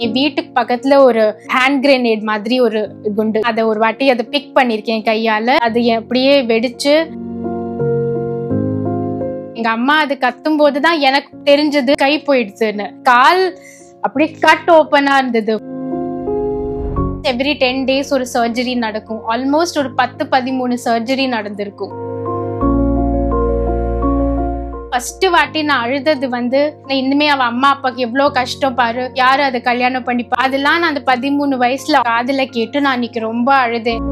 என் வீட்டுக்கு பக்கத்துல ஒரு ஹேண்ட் கிரேனேட் மாதிரி ஒரு குண்டு, அதை ஒரு வாட்டி அதை பிக் பண்ணிருக்கேன் கையால. அது அப்படியே வெடிச்சு எங்க அம்மா அது கத்தும் போதுதான் எனக்கு தெரிஞ்சது கை போயிடுச்சுன்னு. கால் அப்படியே கட் ஓப்பனா இருந்தது. எவ்ரி 10 days ஒரு சர்ஜரி நடக்கும். ஆல்மோஸ்ட் ஒரு 10-13 சர்ஜரி நடந்திருக்கும். ஃபர்ஸ்ட் வாட்டி நான் அழுதது இனிமே அவ அம்மா அப்பாக்கு எவ்வளவு கஷ்டம் பாரு, யாரு அதை கல்யாணம் பண்ணிப்பா, அதெல்லாம் நான் அந்த 13 வயசுல காதுல கேட்டு நான் இன்னைக்கு ரொம்ப அழுதேன்.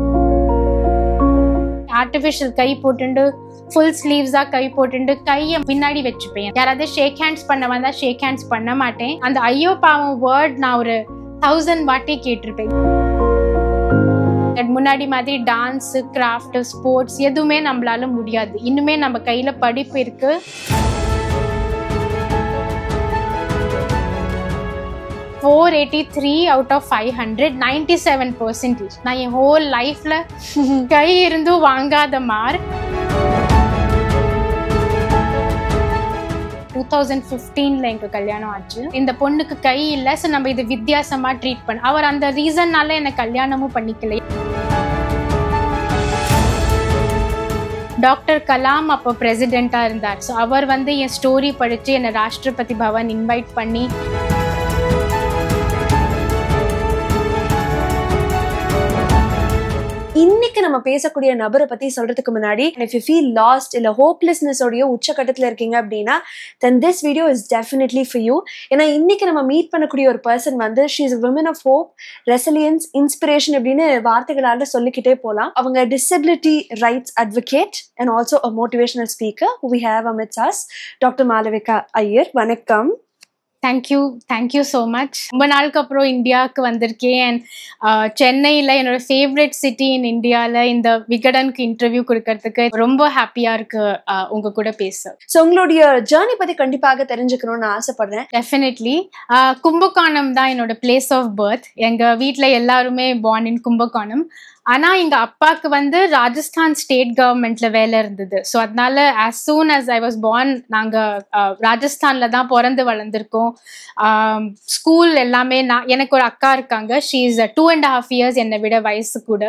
ஆர்டிபிஷியல் கை போட்டுண்டு ஃபுல் ஸ்லீவ்ஸா கை போட்டுண்டு கையை பின்னாடி வச்சுப்பேன். யாராவது ஷேக் ஹேண்ட்ஸ் பண்ண வந்தா ஷேக் ஹேண்ட்ஸ் பண்ண மாட்டேன். அந்த ஐயோ பாவம் வேர்ட் நான் ஒரு 1000 வாட்டி கேட்டிருப்பேன். முன்னாடி மாதிரி டான்ஸ், கிராஃப்ட், ஸ்போர்ட்ஸ் எதுவுமே நம்மளால முடியாது. இன்னுமே நம்ம கையில படிப்பு இருக்கு. $483 out of 500, 97%. நான் என் ஹோல் லைஃப்ல கை இருந்தும் வாங்காத மார்க். 2015ல எங்க கல்யாணம் ஆச்சு. இந்த பொண்ணுக்கு கை இல்ல, சோ நம்ம இது வித்தியாசமா ட்ரீட் பண்ண. அவர் அந்த ரீசன்னால என்ன கல்யாணமும் பண்ணிக்கல. டாக்டர் கலாம் அப்போ பிரசிடென்டா இருந்தார். ஸோ அவர் என் ஸ்டோரி படிச்சு என்னை ராஷ்டிரபதி பவன் இன்வைட் பண்ணி இன்னைக்கு நம்ம பேசக்கூடிய நபரை பத்தி சொல்றதுக்கு முன்னாடி, if you feel lost இல்ல ஹோப்லெஸ்னஸ் உடைய உச்சகட்டத்துல இருக்கீங்க அப்படின்னா then this video is definitely for you. ஏன்னா இன்னைக்கு நம்ம மீட் பண்ணக்கூடிய ஒரு person she is a woman of hope, resilience, inspiration அப்படின்னு வார்த்தைகளால சொல்லிக்கிட்டே போலாம். அவங்க disability rights advocate and also a motivational speaker who we have amidst us, Dr. Malavika Iyer. வணக்கம். Thank you so much. ரொம்ப நாளுக்கு அப்புறம் இந்தியாவுக்கு வந்திருக்கேன். அண்ட் சென்னையில் என்னோட ஃபேவரட் சிட்டி இன் இந்தியாவில் இந்த விகடனுக்கு இன்டர்வியூ கொடுக்கறதுக்கு ரொம்ப ஹாப்பியாக இருக்கு உங்க கூட பேச. ஸோ உங்களுடைய ஜேர்னி பற்றி கண்டிப்பாக தெரிஞ்சுக்கணும்னு ஆசைப்படுறேன். டெஃபினெட்லி. கும்பகோணம் தான் என்னோட பிளேஸ் ஆஃப் பர்த். எங்கள் வீட்டில் எல்லாருமே பார்ன் இன் கும்பகோணம். ஆனால் எங்கள் அப்பாவுக்கு ராஜஸ்தான் ஸ்டேட் கவர்மெண்ட்ல வேலை இருந்தது. ஸோ அதனால as soon as I was born நாங்கள் ராஜஸ்தானில் தான் பிறந்து வளர்ந்துருக்கோம். ஸ்கூல் எல்லாமே எனக்கு ஒரு அக்கா இருக்காங்க. ஷீ இஸ் 2.5 years என்னை விட வயசு கூட.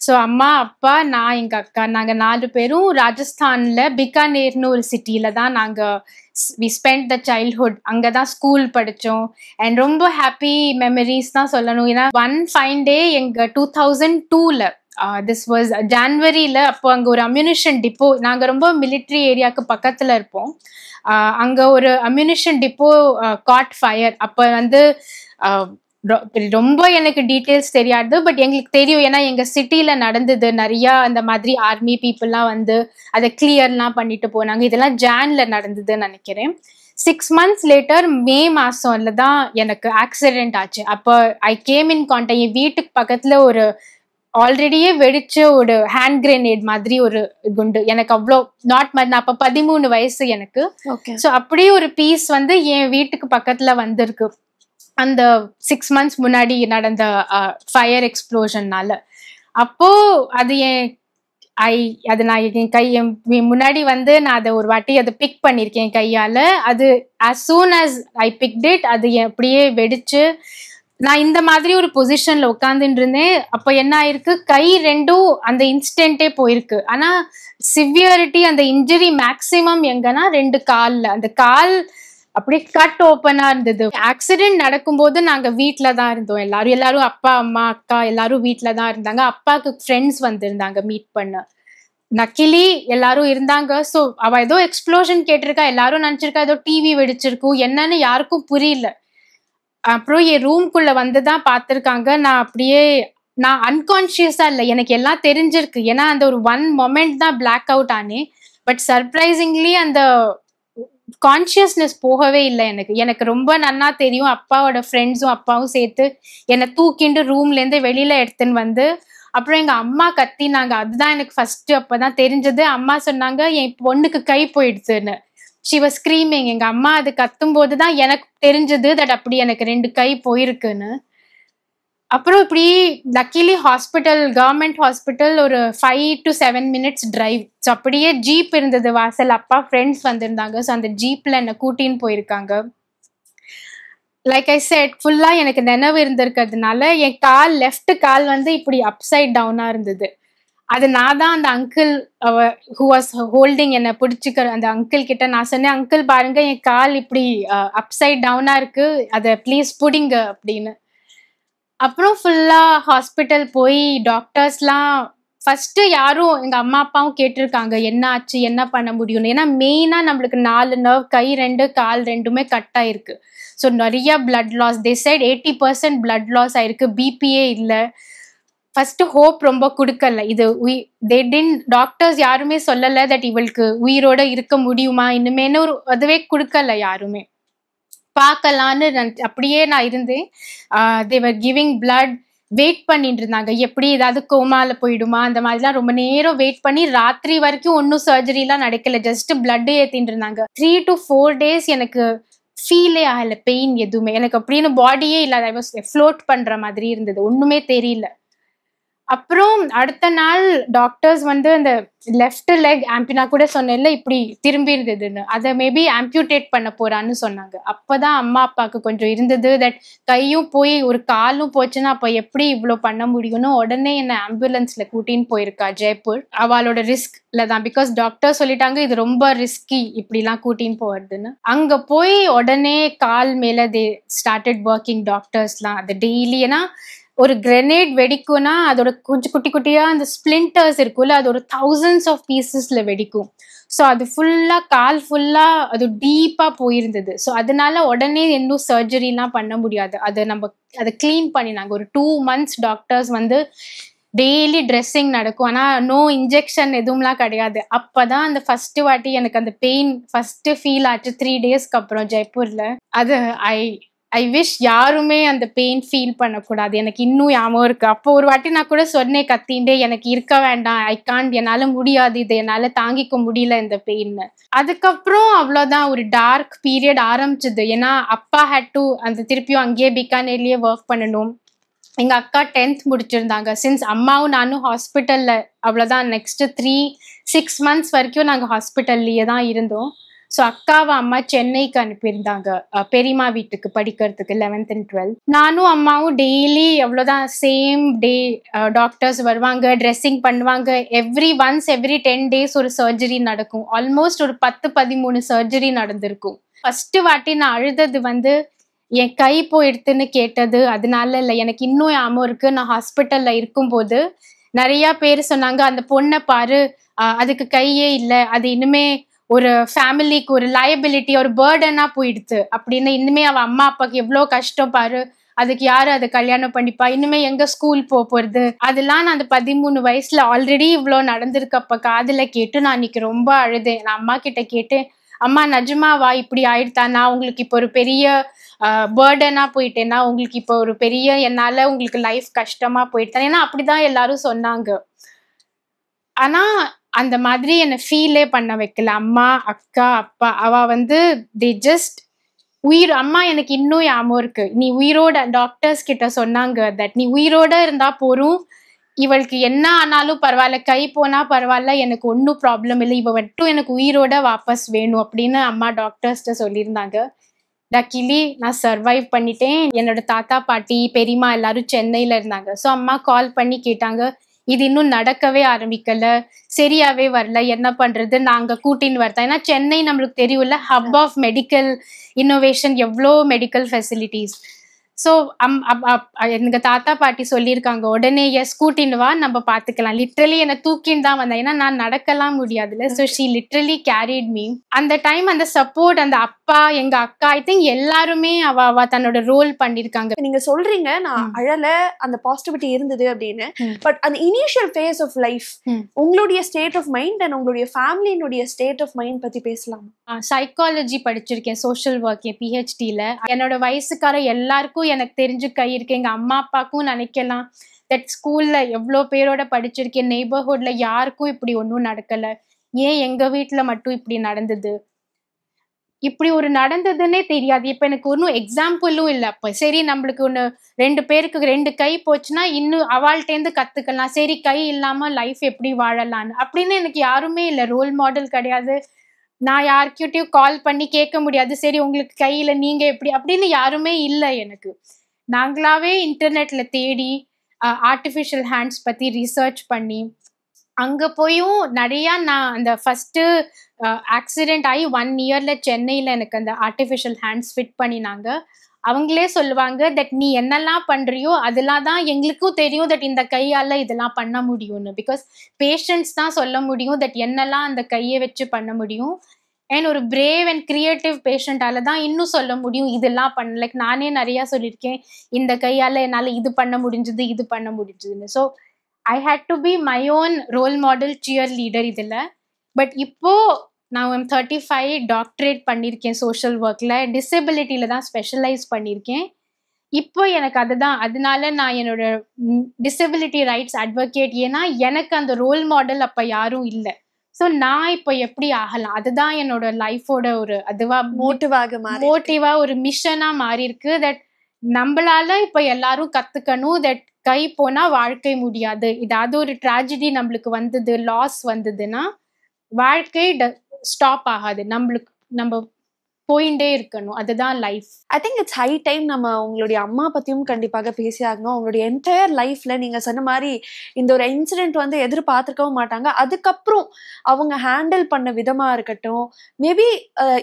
ஸோ அம்மா, அப்பா, நான், எங்கள் அக்கா, நாங்கள் 4 பேரும் ராஜஸ்தானில் பிகானேர்னு ஒரு சிட்டியில தான் நாங்கள் we spent the childhood. அங்கே தான் ஸ்கூல் படித்தோம். அண்ட் ரொம்ப ஹாப்பி மெமரிஸ் தான் சொல்லணும். ஏன்னா one fine day எங்கள் 2002ல திஸ் வாஸ் ஜான்வரியில், அப்போ அங்கே ஒரு அம்யூனிஷன் டிப்போ, நாங்கள் ரொம்ப மிலிட்ரி ஏரியாவுக்கு பக்கத்தில் இருப்போம். அங்கே ஒரு அம்யூனிஷன் டிப்போ காட் ஃபயர். அப்போ ரொம்ப எனக்கு டீட்டெயில்ஸ் தெரியாது, பட் எங்களுக்கு தெரியும். ஏன்னா எங்க சிட்டில நடந்தது. நிறைய அந்த மாதிரி ஆர்மி பீப்புள்லாம் அதை கிளியர்லாம் பண்ணிட்டு போனாங்க. இதெல்லாம் ஜான்ல நடந்ததுன்னு நினைக்கிறேன். 6 months லேட்டர் மே மாசம்ல தான் எனக்கு ஆக்சிடென்ட் ஆச்சு. அப்போ ஐ கேம் இன் கான்டாக்ட். என் வீட்டுக்கு பக்கத்துல ஒரு ஆல்ரெடியே வெடிச்ச ஒரு ஹேண்ட் கிரேனேட் மாதிரி ஒரு குண்டு. எனக்கு அவ்வளோ நான் அப்போ 13 வயசு எனக்கு. ஸோ அப்படியே ஒரு பீஸ் என் வீட்டுக்கு பக்கத்துல வந்திருக்கு அந்த 6 months முன்னாடி நடந்த ஃபயர் எக்ஸ்ப்ளோஷன்னால. அப்போ அது நான் என் கை முன்னாடி நான் அதை ஒரு வாட்டி அதை பிக் பண்ணிருக்கேன் கையால. அது as soon as I picked it, அது அப்படியே வெடிச்சு நான் இந்த மாதிரி ஒரு பொசிஷன்ல உட்காந்துட்டு இருந்தேன். அப்போ என்ன ஆயிருக்கு, கை ரெண்டும் அந்த இன்ஸ்டன்டே போயிருக்கு. ஆனா சிவியரிட்டி, அந்த இன்ஜுரி மேக்சிமம் எங்கன்னா 2 கால்ல. அந்த கால் அப்படியே கட் ஓப்பனா இருந்தது. ஆக்சிடென்ட் நடக்கும்போது நாங்க வீட்டுல தான் இருந்தோம். எல்லாரும் அப்பா, அம்மா, அக்கா எல்லாரும் வீட்டுல தான் இருந்தாங்க. அப்பாவுக்கு ஃப்ரெண்ட்ஸ் வந்திருந்தாங்க மீட் பண்ண. நக்கிலி எல்லாரும் இருந்தாங்க. ஸோ அவ ஏதோ எக்ஸ்ப்ளோஷன் கேட்டிருக்கா. எல்லாரும் நினைச்சிருக்கா ஏதோ டிவி வெடிச்சிருக்கும், என்னன்னு யாருக்கும் புரியல. அப்புறம் என் ரூம்குள்ள வந்துதான் பார்த்திருக்காங்க. நான் அன்கான்சியஸா இல்லை, எனக்கு எல்லாம் தெரிஞ்சிருக்கு. ஏன்னா அந்த ஒரு 1 moment தான் பிளாக் அவுட் ஆனேன். பட் சர்ப்ரைசிங்லி அந்த கான்சியஸ்னஸ் போகவே இல்லை எனக்கு ரொம்ப நன்னா தெரியும். அப்பாவோட ஃப்ரெண்ட்ஸும் அப்பாவும் சேர்த்து என்னை தூக்கிண்டு ரூம்ல இருந்து வெளியில எடுத்துன்னு அப்புறம் எங்க அம்மா கத்தினாங்க. அதுதான் எனக்கு ஃபர்ஸ்ட் அப்பதான் தெரிஞ்சது. அம்மா சொன்னாங்க என் பொண்ணுக்கு கை போயிடுச்சுன்னு. she was screaming. எங்க அம்மா அது கத்தும் போதுதான் எனக்கு தெரிஞ்சது தட் அப்படி எனக்கு 2 கை போயிருக்குன்னு. அப்புறம் இப்படி லக்கிலி ஹாஸ்பிட்டல், கவர்மெண்ட் ஹாஸ்பிட்டல் ஒரு 5 to 7 minutes டிரைவ். ஸோ அப்படியே ஜீப் இருந்தது வாசல். அப்பா ஃப்ரெண்ட்ஸ் வந்திருந்தாங்க. ஸோ அந்த ஜீப்ல என்னை கூட்டின்னு போயிருக்காங்க. லைக் ஐ செட் ஃபுல்லா எனக்கு நினைவு இருந்திருக்கிறதுனால என் கால் லெஃப்ட் கால் வந்து இப்படி அப்சைட் டவுனா இருந்தது. அது நான் தான் அந்த அங்கிள் ஹூ வாஸ் ஹோல்டிங் என்னை பிடிச்சிக்கிற அந்த அங்கிள் கிட்ட நான் சொன்னேன், அங்கிள் பாருங்க என் கால் இப்படி அப்சைட் டவுனா இருக்கு, அதை ப்ளீஸ் புடிங்க அப்படின்னு. அப்புறம் ஃபுல்லா ஹாஸ்பிட்டல் போய் டாக்டர்ஸ்லாம் ஃபர்ஸ்ட் யாரும் எங்க அம்மா அப்பாவும் கேட்டிருக்காங்க என்ன ஆச்சு என்ன பண்ண முடியும்னு. ஏன்னா மெயினா நம்மளுக்கு 4 நர்வ், கை 2 கால் 2மே கட் ஆயிருக்கு. ஸோ நிறைய பிளட் லாஸ். தே சைட் 80% பிளட் லாஸ் ஆயிருக்கு, பிபியே இல்லை. ஃபர்ஸ்ட் ஹோப் ரொம்ப கொடுக்கல. இது டாக்டர்ஸ் யாருமே சொல்லல தட் இவளுக்கு உயிரோட இருக்க முடியுமா இனிமேன்னு ஒரு அதுவே கொடுக்கல யாருமே. பார்க்கலான்னு அப்படியே நான் இருந்தேன். தேவர் கிவிங் பிளட், வெயிட் பண்ணிட்டு இருந்தாங்க எப்படி ஏதாவது கோமால போயிடுமா அந்த மாதிரிலாம் ரொம்ப நேரம் வெயிட் பண்ணி ராத்திரி வரைக்கும் ஒன்றும் சர்ஜரிலாம் நடக்கல, ஜஸ்ட் பிளட் ஏற்றிட்டு இருந்தாங்க. 3 to 4 days எனக்கு ஃபீலே ஆகல, பெயின் எதுவுமே எனக்கு அப்படின்னு பாடியே இல்லாத, ஐ வாஸ் ஃப்ளோட் பண்ற மாதிரி இருந்தது, ஒண்ணுமே தெரியல. அப்புறம் அடுத்த நாள் டாக்டர்ஸ் வந்து அந்த லெஃப்ட் லெக் ஆம்பினா கூட சொன்னேன்ல இப்படி திரும்பி இருந்ததுன்னு, அதை மேபி ஆம்பியூட்டேட் பண்ண போறான்னு சொன்னாங்க. அப்பதான் அம்மா அப்பாவுக்கு கொஞ்சம் இருந்தது தட் கையும் போய் ஒரு காலும் போச்சுன்னா அப்ப எப்படி இவ்வளோ பண்ண முடியும்னு உடனே என்ன ஆம்புலன்ஸ்ல கூட்டின்னு போயிருக்கா ஜெய்ப்பூர். அவளோட ரிஸ்க்ல தான், பிகாஸ் டாக்டர் சொல்லிட்டாங்க இது ரொம்ப ரிஸ்கி இப்படிலாம் கூட்டின்னு போறதுன்னு. அங்க போய் உடனே கால் மேல தே ஸ்டார்டட் ஒர்க்கிங் டாக்டர்ஸ்லாம். அது டெய்லி, ஏன்னா ஒரு கிரெனேட் வெடிக்கும்னா அதோட கொஞ்சம் குட்டி குட்டியா அந்த ஸ்பிளிண்டர்ஸ் இருக்கும்ல, அது ஒரு thousands of பீசஸ்ல வெடிக்கும். ஸோ அது ஃபுல்லா கால் ஃபுல்லா அது டீப்பா போயிருந்தது. ஸோ அதனால உடனே இன்னும் சர்ஜரிலாம் பண்ண முடியாது. அதை கிளீன் பண்ணினாங்க ஒரு 2 months. டாக்டர்ஸ் வந்து டெய்லி ட்ரெஸ்ஸிங் நடக்கும், ஆனா நோ இன்ஜெக்ஷன் எதுவும்லாம் கிடையாது. அப்பதான் அந்த ஃபர்ஸ்ட் வாட்டி எனக்கு அந்த பெயின் ஃபர்ஸ்ட் ஃபீல் ஆச்சு 3 daysக்கு அப்புறம் ஜெய்ப்பூர்ல. அது ஐ விஷ் யாருமே அந்த பெயின் ஃபீல் பண்ணக்கூடாது. எனக்கு இன்னும் ஞாபகம் இருக்கு. அப்போ ஒரு வாட்டி நான் கூட சொன்னேன் கத்தின்டே, எனக்கு இருக்க வேண்டாம், ஐ காண்ட், என்னால முடியாது, இது என்னால தாங்கிக்க முடியல இந்த பெயின். அதுக்கப்புறம் அவ்வளோதான், ஒரு டார்க் பீரியட் ஆரம்பிச்சது. ஏன்னா அப்பா ஹேட் டு அந்த திருப்பியும் அங்கேயே பிகானேர்லயே ஒர்க் பண்ணணும். எங்க அக்கா 10th முடிச்சிருந்தாங்க. சின்ஸ் அம்மாவும் நானும் ஹாஸ்பிட்டல்ல, அவ்வளோதான் நெக்ஸ்ட் 3-6 months வரைக்கும் நாங்க ஹாஸ்பிட்டல்லையே தான் இருந்தோம். ஸோ அக்காவை அம்மா சென்னைக்கு அனுப்பியிருந்தாங்க பெரியம்மா வீட்டுக்கு படிக்கிறதுக்கு 11th and 12th. நானும் அம்மாவும் டெய்லி அவ்வளோதான் சேம் டே டாக்டர்ஸ் வருவாங்க, ட்ரெஸ்ஸிங் பண்ணுவாங்க. every 10 days ஒரு சர்ஜரி நடக்கும். ஆல்மோஸ்ட் ஒரு 10-13 சர்ஜரி நடந்திருக்கும். ஃபர்ஸ்ட் வாட்டி நான் அழுதது வந்து என் கை போயிடுத்துன்னு கேட்டது அதனால இல்லை, எனக்கு இன்னும் ஞாபகம் இருக்கு. நான் ஹாஸ்பிட்டல்ல இருக்கும்போது நிறைய பேர் சொன்னாங்க அந்த பொண்ணை பாரு, அதுக்கு கையே இல்லை, அது இனிமே ஒரு ஃபேமிலிக்கு ஒரு லயபிலிட்டி, ஒரு பேர்டனா போயிடுது அப்படின்னு. இனிமே அவ அம்மா அப்பாவுக்கு எவ்வளோ கஷ்டம் பாரு, அதுக்கு யாரு அதை கல்யாணம் பண்ணிப்பா, இனிமே எங்க ஸ்கூல் போறது. அதெல்லாம் நான் அந்த 13 வயசுல ஆல்ரெடி இவ்வளோ நடந்திருக்கு. அப்ப காதுல கேட்டு நான் இன்னைக்கு ரொம்ப அழுதேன். நான் அம்மா கிட்ட கேட்டேன், அம்மா நிஜமாவா இப்படி ஆயிடுதா, நான் உங்களுக்கு இப்போ ஒரு பெரிய பேர்டனா போயிட்டேன்னா, உங்களுக்கு இப்போ ஒரு பெரிய என்னால உங்களுக்கு லைஃப் கஷ்டமா போயிட்டேன். ஏன்னா அப்படிதான் எல்லாரும் சொன்னாங்க. ஆனா அந்த மாதிரி என்னை ஃபீலே பண்ண வைக்கல. அம்மா, அக்கா, அப்பா, அவ வந்து தே ஜஸ்ட் அம்மா எனக்கு இன்னும் ஞாபகம் இருக்கு. நீ உயிரோட, டாக்டர்ஸ் கிட்ட சொன்னாங்க தட் நீ உயிரோட இருந்தா போறோம், இவளுக்கு என்ன ஆனாலும் பரவாயில்ல, கை போனா பரவாயில்ல, எனக்கு ஒன்றும் ப்ராப்ளம் இல்லை, இவ மட்டும் எனக்கு உயிரோட வாபஸ் வேணும் அப்படின்னு அம்மா டாக்டர்ஸ்ட சொல்லியிருந்தாங்க. லக்கிலி நான் சர்வைவ் பண்ணிட்டேன். என்னோட தாத்தா பாட்டி பெரியம்மா எல்லாரும் சென்னையில இருந்தாங்க. ஸோ அம்மா கால் பண்ணி கேட்டாங்க, இது இன்னும் நடக்கவே ஆரம்பிக்கல, சரியாவே வரல, என்ன பண்றது, நாங்க கூட்டின்னு வரதா. ஏன்னா சென்னை நம்மளுக்கு தெரியும்ல, ஹப் ஆஃப் மெடிக்கல் இன்னோவேஷன், எவ்வளோ மெடிக்கல் ஃபெசிலிட்டிஸ். ஸோ எங்க தாத்தா பாட்டி சொல்லியிருக்காங்க உடனே கூட்டின்னு வா நம்ம பார்த்துக்கலாம். லிட்ரலி என்னை தூக்கின்னு தான் வந்தேன், ஏன்னா நான் நடக்கலாம் முடியாதுல்ல. So she literally carried me. அந்த டைம் அந்த சப்போர்ட், அந்த அப்பா, எங்க அக்கா, ஐ திங்க் எல்லாருமே அவ தன்னோட ரோல் பண்ணிருக்காங்க. நீங்க சொல்றீங்க நான் அழல, அந்த பாசிட்டிவிட்டி இருந்தது அப்படின்னு. பட் அந்த இனிஷியல் ஃபேஸ் ஆஃப் லைஃப், உங்களுடைய ஸ்டேட் ஆஃப் மைண்ட் அண்ட் உங்களுடைய ஃபேமிலியினுடைய ஸ்டேட் ஆஃப் மைண்ட் பத்தி பேசலாம். சைக்காலஜி படிச்சிருக்கேன், சோஷியல் ஒர்க் பிஹெச்டில. என்னோட வயசுக்கார எல்லாருக்கும் எனக்கு தெரிஞ்சு கை இருக்கு. எங்க அம்மா அப்பாக்கும் நினைக்கலாம் தட் ஸ்கூல்ல எவ்வளோ பேரோட படிச்சிருக்கேன், நெய்பர்ஹுட்ல யாருக்கும் இப்படி ஒன்றும் நடக்கல, ஏன் எங்க வீட்டுல மட்டும் இப்படி நடந்தது, இப்படி ஒரு நடந்ததுன்னே தெரியாது. இப்ப எனக்கு ஒன்றும் எக்ஸாம்பிளும் இல்லை. அப்ப சரி நம்மளுக்கு ஒன்று 2 பேருக்கு 2 கை போச்சுன்னா இன்னும் அவள்கிட்டேருந்து கத்துக்கலாம், சரி கை இல்லாம லைஃப் எப்படி வாழலான்னு அப்படின்னு எனக்கு யாருமே இல்லை, ரோல் மாடல் கிடையாது. நான் யார்கிட்டயும் கால் பண்ணி கேட்க முடியாது, சரி உங்களுக்கு கையில நீங்க எப்படி அப்படின்னு யாருமே இல்லை எனக்கு. நாங்களாவே இன்டர்நெட்ல தேடி ஆர்டிஃபிஷியல் ஹேண்ட்ஸ் பத்தி ரிசர்ச் பண்ணி அங்க போயும் நிறைய நான் அந்த ஃபர்ஸ்ட் ஆக்சிடென்ட் ஆகி 1 இயர்ல சென்னையில எனக்கு அந்த ஆர்டிஃபிஷியல் ஹேண்ட்ஸ் ஃபிட் பண்ணினாங்க. அவங்களே சொல்லுவாங்க தட் நீ என்னெல்லாம் பண்றியோ அதெல்லாம் தான் எங்களுக்கும் தெரியும் தட் இந்த கையால இதெல்லாம் பண்ண முடியும்னு. பிகாஸ் பேஷண்ட்ஸ் தான் சொல்ல முடியும் தட் என்னெல்லாம் அந்த கையை வச்சு பண்ண முடியும். அண்ட் ஒரு பிரேவ் அண்ட் கிரியேட்டிவ் பேஷண்டால தான் இன்னும் சொல்ல முடியும் இதெல்லாம் பண்ண. லைக் நானே நிறைய சொல்லியிருக்கேன், இந்த கையால என்னால இது பண்ண முடிஞ்சது இது பண்ண முடிஞ்சதுன்னு. So I had to be my own role model cheerleader இதுல. பட் இப்போ நான் 35 டாக்டரேட் பண்ணியிருக்கேன் சோஷியல் ஒர்க்ல, டிசபிலிட்டியில தான் ஸ்பெஷலைஸ் பண்ணியிருக்கேன். இப்போ எனக்கு அதுதான், அதனால நான் என்னோட டிசபிலிட்டி ரைட்ஸ் அட்வொகேட். ஏன்னா எனக்கு அந்த ரோல் மாடல் அப்ப யாரும் இல்லை. ஸோ நான் இப்போ எப்படி ஆகலாம், அதுதான் என்னோட லைஃபோட ஒரு அதுவா மோட்டிவா ஒரு மிஷனா மாறி இருக்கு. தட் நம்மளால இப்ப எல்லாரும் கத்துக்கணும் தட் கை போனா வாழ்க்கை முடியாது. ஏதாவது ஒரு ட்ராஜடி நம்மளுக்கு வந்தது, லாஸ் வந்ததுன்னா வாழ்க்கை ஸ்டாப் ஆகாது, நம்ம போயிட்டே இருக்கணும். அதுதான் life. I think it's high time நம்ம உங்களுடைய அம்மா பத்தியும் கண்டிப்பாக பேசி ஆகணும். அவங்களுடைய என்டையர் லைஃப்ல நீங்க சொன்ன மாதிரி இந்த ஒரு இன்சிடென்ட் வந்து எதிர்பார்த்துக்கவும் மாட்டாங்க. அதுக்கப்புறம் அவங்க ஹேண்டில் பண்ண விதமா இருக்கட்டும், மேபி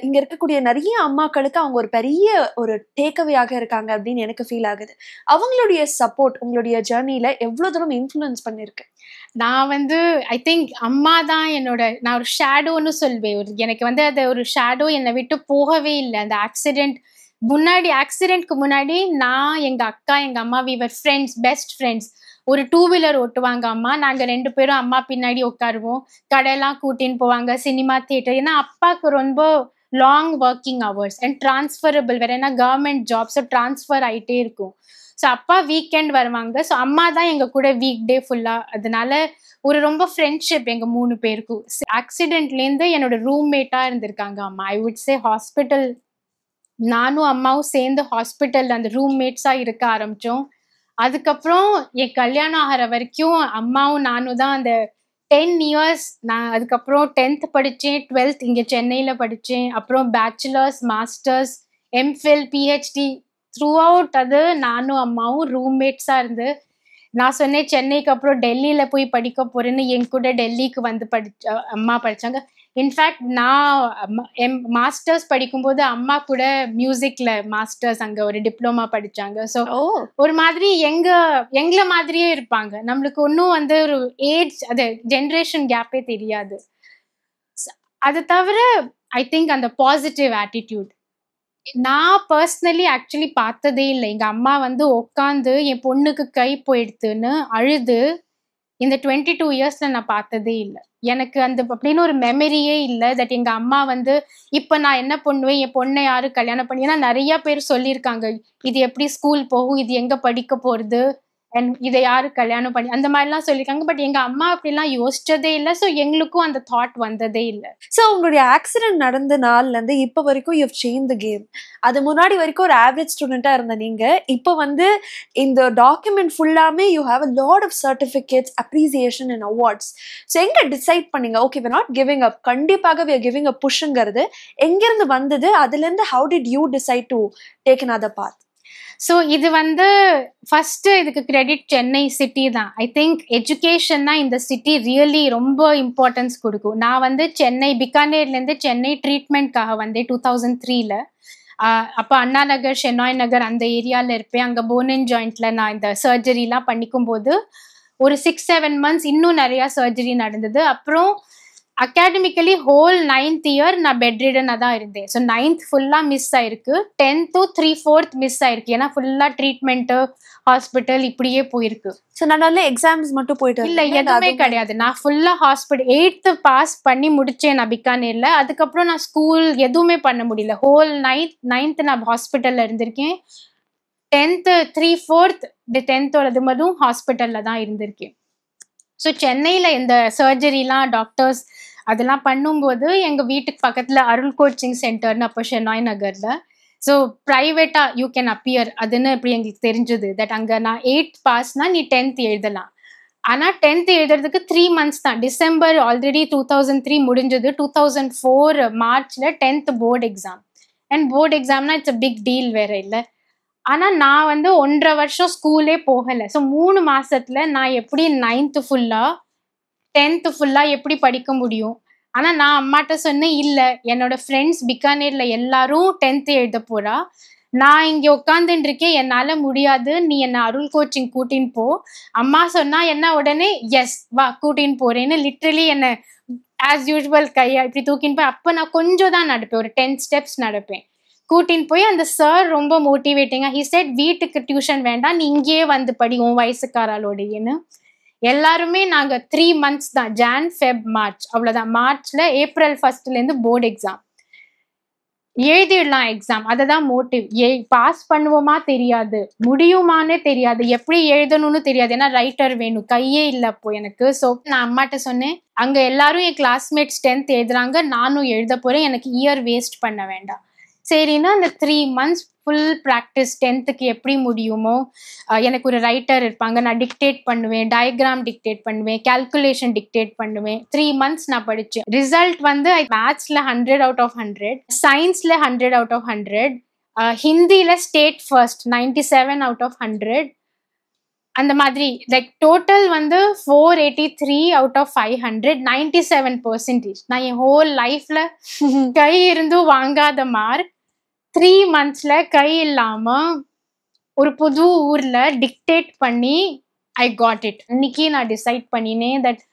இங்க இருக்கக்கூடிய நிறைய அம்மாக்களுக்கு அவங்க ஒரு பெரிய ஒரு டேக்அவேயாக இருக்காங்க அப்படின்னு எனக்கு ஃபீல் ஆகுது. அவங்களுடைய சப்போர்ட் உங்களுடைய ஜேர்னில எவ்வளவு தூரம் இன்ஃப்ளூயன்ஸ் பண்ணிருக்கு? நான் வந்து ஐ திங்க் அம்மா தான் என்னோட, நான் ஒரு ஷேடோன்னு சொல்வேன். எனக்கு வந்து அது ஒரு ஷேடோ என்னை விட்டு போகவே இல்லை. அந்த ஆக்சிடென்ட்க்கு முன்னாடி நான், எங்க அக்கா, எங்க அம்மா, we were friends, best friends. ஒரு 2 வீலர் ஓட்டுவாங்க அம்மா, நாங்க 2 பேரும் அம்மா பின்னாடி உட்காருவோம், கடையெல்லாம் கூட்டின்னு போவாங்க, சினிமா தியேட்டர். ஏன்னா அப்பாவுக்கு ரொம்ப long working hours and transferable வேற, ஏன்னா கவர்மெண்ட் ஜாப், ஸோ டிரான்ஸ்ஃபர் ஆகிட்டே இருக்கும். ஸோ அப்பா வீக்கெண்ட் வருவாங்க, ஸோ அம்மா தான் எங்க கூட வீக் டே ஃபுல்லா. அதனால ஒரு ரொம்ப ஃப்ரெண்ட்ஷிப் எங்க 3 பேருக்கும். ஆக்சிடென்ட்லேருந்து என்னோட ரூம்மேட்டா இருந்திருக்காங்க அம்மா. ஐ வுட் சே ஹாஸ்பிட்டல், நானும் அம்மாவும் சேர்ந்து ஹாஸ்பிட்டல் அந்த ரூம்மேட்ஸா இருக்க ஆரம்பிச்சோம். அதுக்கப்புறம் என் கல்யாணம் ஆகிற வரைக்கும் அம்மாவும் நானும் தான் அந்த 10 இயர்ஸ். நான் அதுக்கப்புறம் 10th படித்தேன், 12th இங்கே சென்னையில் படித்தேன், அப்புறம் bachelors, masters, MPhil, PhD through out அது நானும் அம்மாவும் ரூம்மேட்ஸாக இருந்து. நான் சொன்னேன் சென்னைக்கு அப்புறம் டெல்லியில் போய் படிக்க போகிறேன்னு, என் கூட டெல்லிக்கு வந்து அம்மா படித்தாங்க. இன்ஃபேக்ட் நான் மாஸ்டர்ஸ் படிக்கும்போது அம்மா கூட மியூசிக்கில் மாஸ்டர்ஸ் அங்கே ஒரு டிப்ளமா படித்தாங்க. ஸோ ஒரு மாதிரி எங்களை மாதிரியே இருப்பாங்க. நம்மளுக்கு ஒன்றும் வந்து ஒரு ஏஜ், அது ஜென்ரேஷன் கேப்பே தெரியாது. அது தவிர ஐ திங்க் அந்த பாசிட்டிவ் ஆட்டிடியூட் நான் பர்சனலி ஆக்சுவலி பார்த்ததே இல்லை. எங்க அம்மா வந்து உட்காந்து என் பொண்ணுக்கு கை போயிடுத்துன்னு அழுது இந்த 22 இயர்ஸ்ல நான் பார்த்ததே இல்லை. எனக்கு அந்த அப்படின்னு ஒரு மெமரியே இல்லை. தட் எங்க அம்மா வந்து இப்ப நான் என்ன பண்ணுவேன், என் பொண்ணை யாரு கல்யாணம் பண்ணி, ஏன்னா நிறைய பேர் சொல்லியிருக்காங்க இது எப்படி ஸ்கூல் போகும், இது எங்க படிக்க போறது, அண்ட் இதை யாரு கல்யாணம் பண்ணி, அந்த மாதிரிலாம் சொல்லியிருக்காங்க. பட் எங்க அம்மா அப்படிலாம் யோசிச்சதே இல்லை. ஸோ எங்களுக்கும் அந்த தாட் வந்ததே இல்லை. ஸோ உங்களுடைய ஆக்சிடென்ட் நடந்த நாள்ல இருந்து இப்போ வரைக்கும் யூ சேஞ்ச் தி கேம். அது முன்னாடி வரைக்கும் ஒரு ஆவரேஜ் ஸ்டூடெண்டா இருந்த நீங்க இப்போ வந்து இந்த டாக்குமெண்ட் ஃபுல்லாமே you have a lot of certificates, appreciation and awards. So எங்க டிசைட் பண்ணீங்க okay we are not giving up, கண்டிப்பாக வி ஆர் கிவிங் அ புஷ்ங்கிறது எங்கிருந்து வந்தது? அதுல இருந்து how did you decide to take another path? So இது வந்து ஃபர்ஸ்ட் இதுக்கு கிரெடிட் சென்னை சிட்டி தான். ஐ திங்க் எஜுகேஷன்னா இந்த சிட்டி ரியலி ரொம்ப இம்பார்ட்டன்ஸ் கொடுக்கும். நான் வந்து சென்னை பிகானேர்லேருந்து சென்னை ட்ரீட்மெண்ட்காக வந்தேன் 2003ல. அப்போ அண்ணா நகர், ஷெனாய் நகர் அந்த ஏரியாவில் இருப்பேன். அங்கே போன் அண்ட் ஜாயிண்ட்ல நான் இந்த சர்ஜரிலாம் பண்ணிக்கும் போது ஒரு 6-7 months இன்னும் நிறையா சர்ஜரி நடந்தது. அப்புறம் அகாடமிக்கலி ஹோல் 9th இயர் நான் பெட்ரிடனாக தான் இருந்தேன். ஸோ 9th ஃபுல்லாக மிஸ் ஆயிருக்கு, 10th 3/4 மிஸ் ஆயிருக்கு. ஏன்னா ஃபுல்லாக ட்ரீட்மெண்ட்டு, ஹாஸ்பிட்டல் இப்படியே போயிருக்கு. ஸோ நான் எக்ஸாம்ஸ் மட்டும் போயிட்டு இல்லை, எதுவுமே கிடையாது. நான் ஃபுல்லாக ஹாஸ்பிட்டல் 8th பாஸ் பண்ணி முடித்தேன் நான் பிகானேரில். அதுக்கப்புறம் நான் ஸ்கூல் எதுவுமே பண்ண முடியல. ஹோல் 9th நான் ஹாஸ்பிட்டலில் இருந்திருக்கேன். 10th 3/4 10th அது மட்டும் ஹாஸ்பிட்டலில் தான் இருந்திருக்கேன். ஸோ சென்னையில் இந்த சர்ஜரிலாம் டாக்டர்ஸ் அதெல்லாம் பண்ணும்போது எங்கள் வீட்டுக்கு பக்கத்தில் அருள் கோச்சிங் சென்டர்னு அப்போ ஷெனாய் நகரில், ஸோ ப்ரைவேட்டாக யூ கேன் அப்பியர் அதுன்னு இப்படி எங்களுக்கு தெரிஞ்சது. தட் அங்கே நான் 8th பாஸ்னால் நீ 10th எழுதலாம். ஆனா 10th எழுதுறதுக்கு 3 months தான். டிசம்பர் ஆல்ரெடி 2003 முடிஞ்சது. 2004 மார்ச்ல 10th board exam. And board எக்ஸாம்னா இட்ஸ் அ பிக் டீல் வேற இல்ல. ஆனா நான் வந்து 1.5 வருஷம் ஸ்கூலே போகல. ஸோ 3 மாசத்துல நான் எப்படி 9th ஃபுல்லா 10th ஃபுல்லா எப்படி படிக்க முடியும்? ஆனா நான் அம்மாட்ட சொன்னேன், இல்ல என்னோட ஃப்ரெண்ட்ஸ் பிகானேர்ல எல்லாரும் 10th எழுத போறா. நான் இங்க உட்காந்துட்டு இருக்கேன், என்னால முடியாது, நீ என்ன அருள் கோச்சிங் கூட்டின்னு போ. அம்மா சொன்னா என்ன உடனே எஸ் வா கூட்டின்னு போறேன்னு லிட்ரலி என்ன ஆஸ் யூஸ்வல் கையா இப்படி தூக்கின்னு போய், அப்ப நான் கொஞ்சம் தான் நடப்பேன், ஒரு 10 ஸ்டெப்ஸ் நடப்பேன். கூட்டின்னு போய் அந்த சார் ரொம்ப மோட்டிவேட்டிங்கா ஹி செட், வீட்டுக்கு டியூஷன் வேண்டாம், நீ இங்கேயே வந்து படி உன் வயசுக்காராலோடையன்னு. எல்லாருமே நாங்க 3 months தான், ஜான் ஃபெப் மார்ச் அவ்வளவுதான். மார்ச்ல ஏப்ரல் 1st இருந்து போர்டு எக்ஸாம் எழுதிடலாம். எக்ஸாம் அததான் மோட்டிவ். பாஸ் பண்ணுவோமா தெரியாது, முடியுமானே தெரியாது, எப்படி எழுதணும்னு தெரியாது, ஏன்னா ரைட்டர் வேணும், கையே இல்லை அப்போ எனக்கு. ஸோ நான் அம்மாட்ட சொன்னேன், அங்க எல்லாரும் என் கிளாஸ்மேட்ஸ் 10th எழுதுறாங்க, நானும் எழுத போறேன், எனக்கு இயர் வேஸ்ட் பண்ண வேண்டாம். சரின்னா அந்த 3 months ஃபுல் ப்ராக்டிஸ். 10th எப்படி முடியுமோ, எனக்கு ஒரு ரைட்டர் இருப்பாங்க, நான் டிக்டேட் பண்ணுவேன், டயக்ராம் டிக்டேட் பண்ணுவேன், கால்குலேஷன் டிக்டேட் பண்ணுவேன். 3 months நான் படிச்சேன். ரிசல்ட் வந்து மேத்ஸ்ல 100 out of 100, சயின்ஸ்ல 100 out of 100, ஹிந்தில ஸ்டேட் ஃபர்ஸ்ட் 97 out of 100. அந்த மாதிரி லைக் டோட்டல் வந்து 483 out of 500, 97%. நான் என் ஹோல் லைஃப்ல கை இருந்தும் வாங்காத மார்க். 3 monthsல கை இல்லாம ஒரு புது ஊர்ல டிக்டேட் பண்ணி ஐ காட் இட். இன்னைக்கு நான் டிசைட் பண்ணினேன் தட்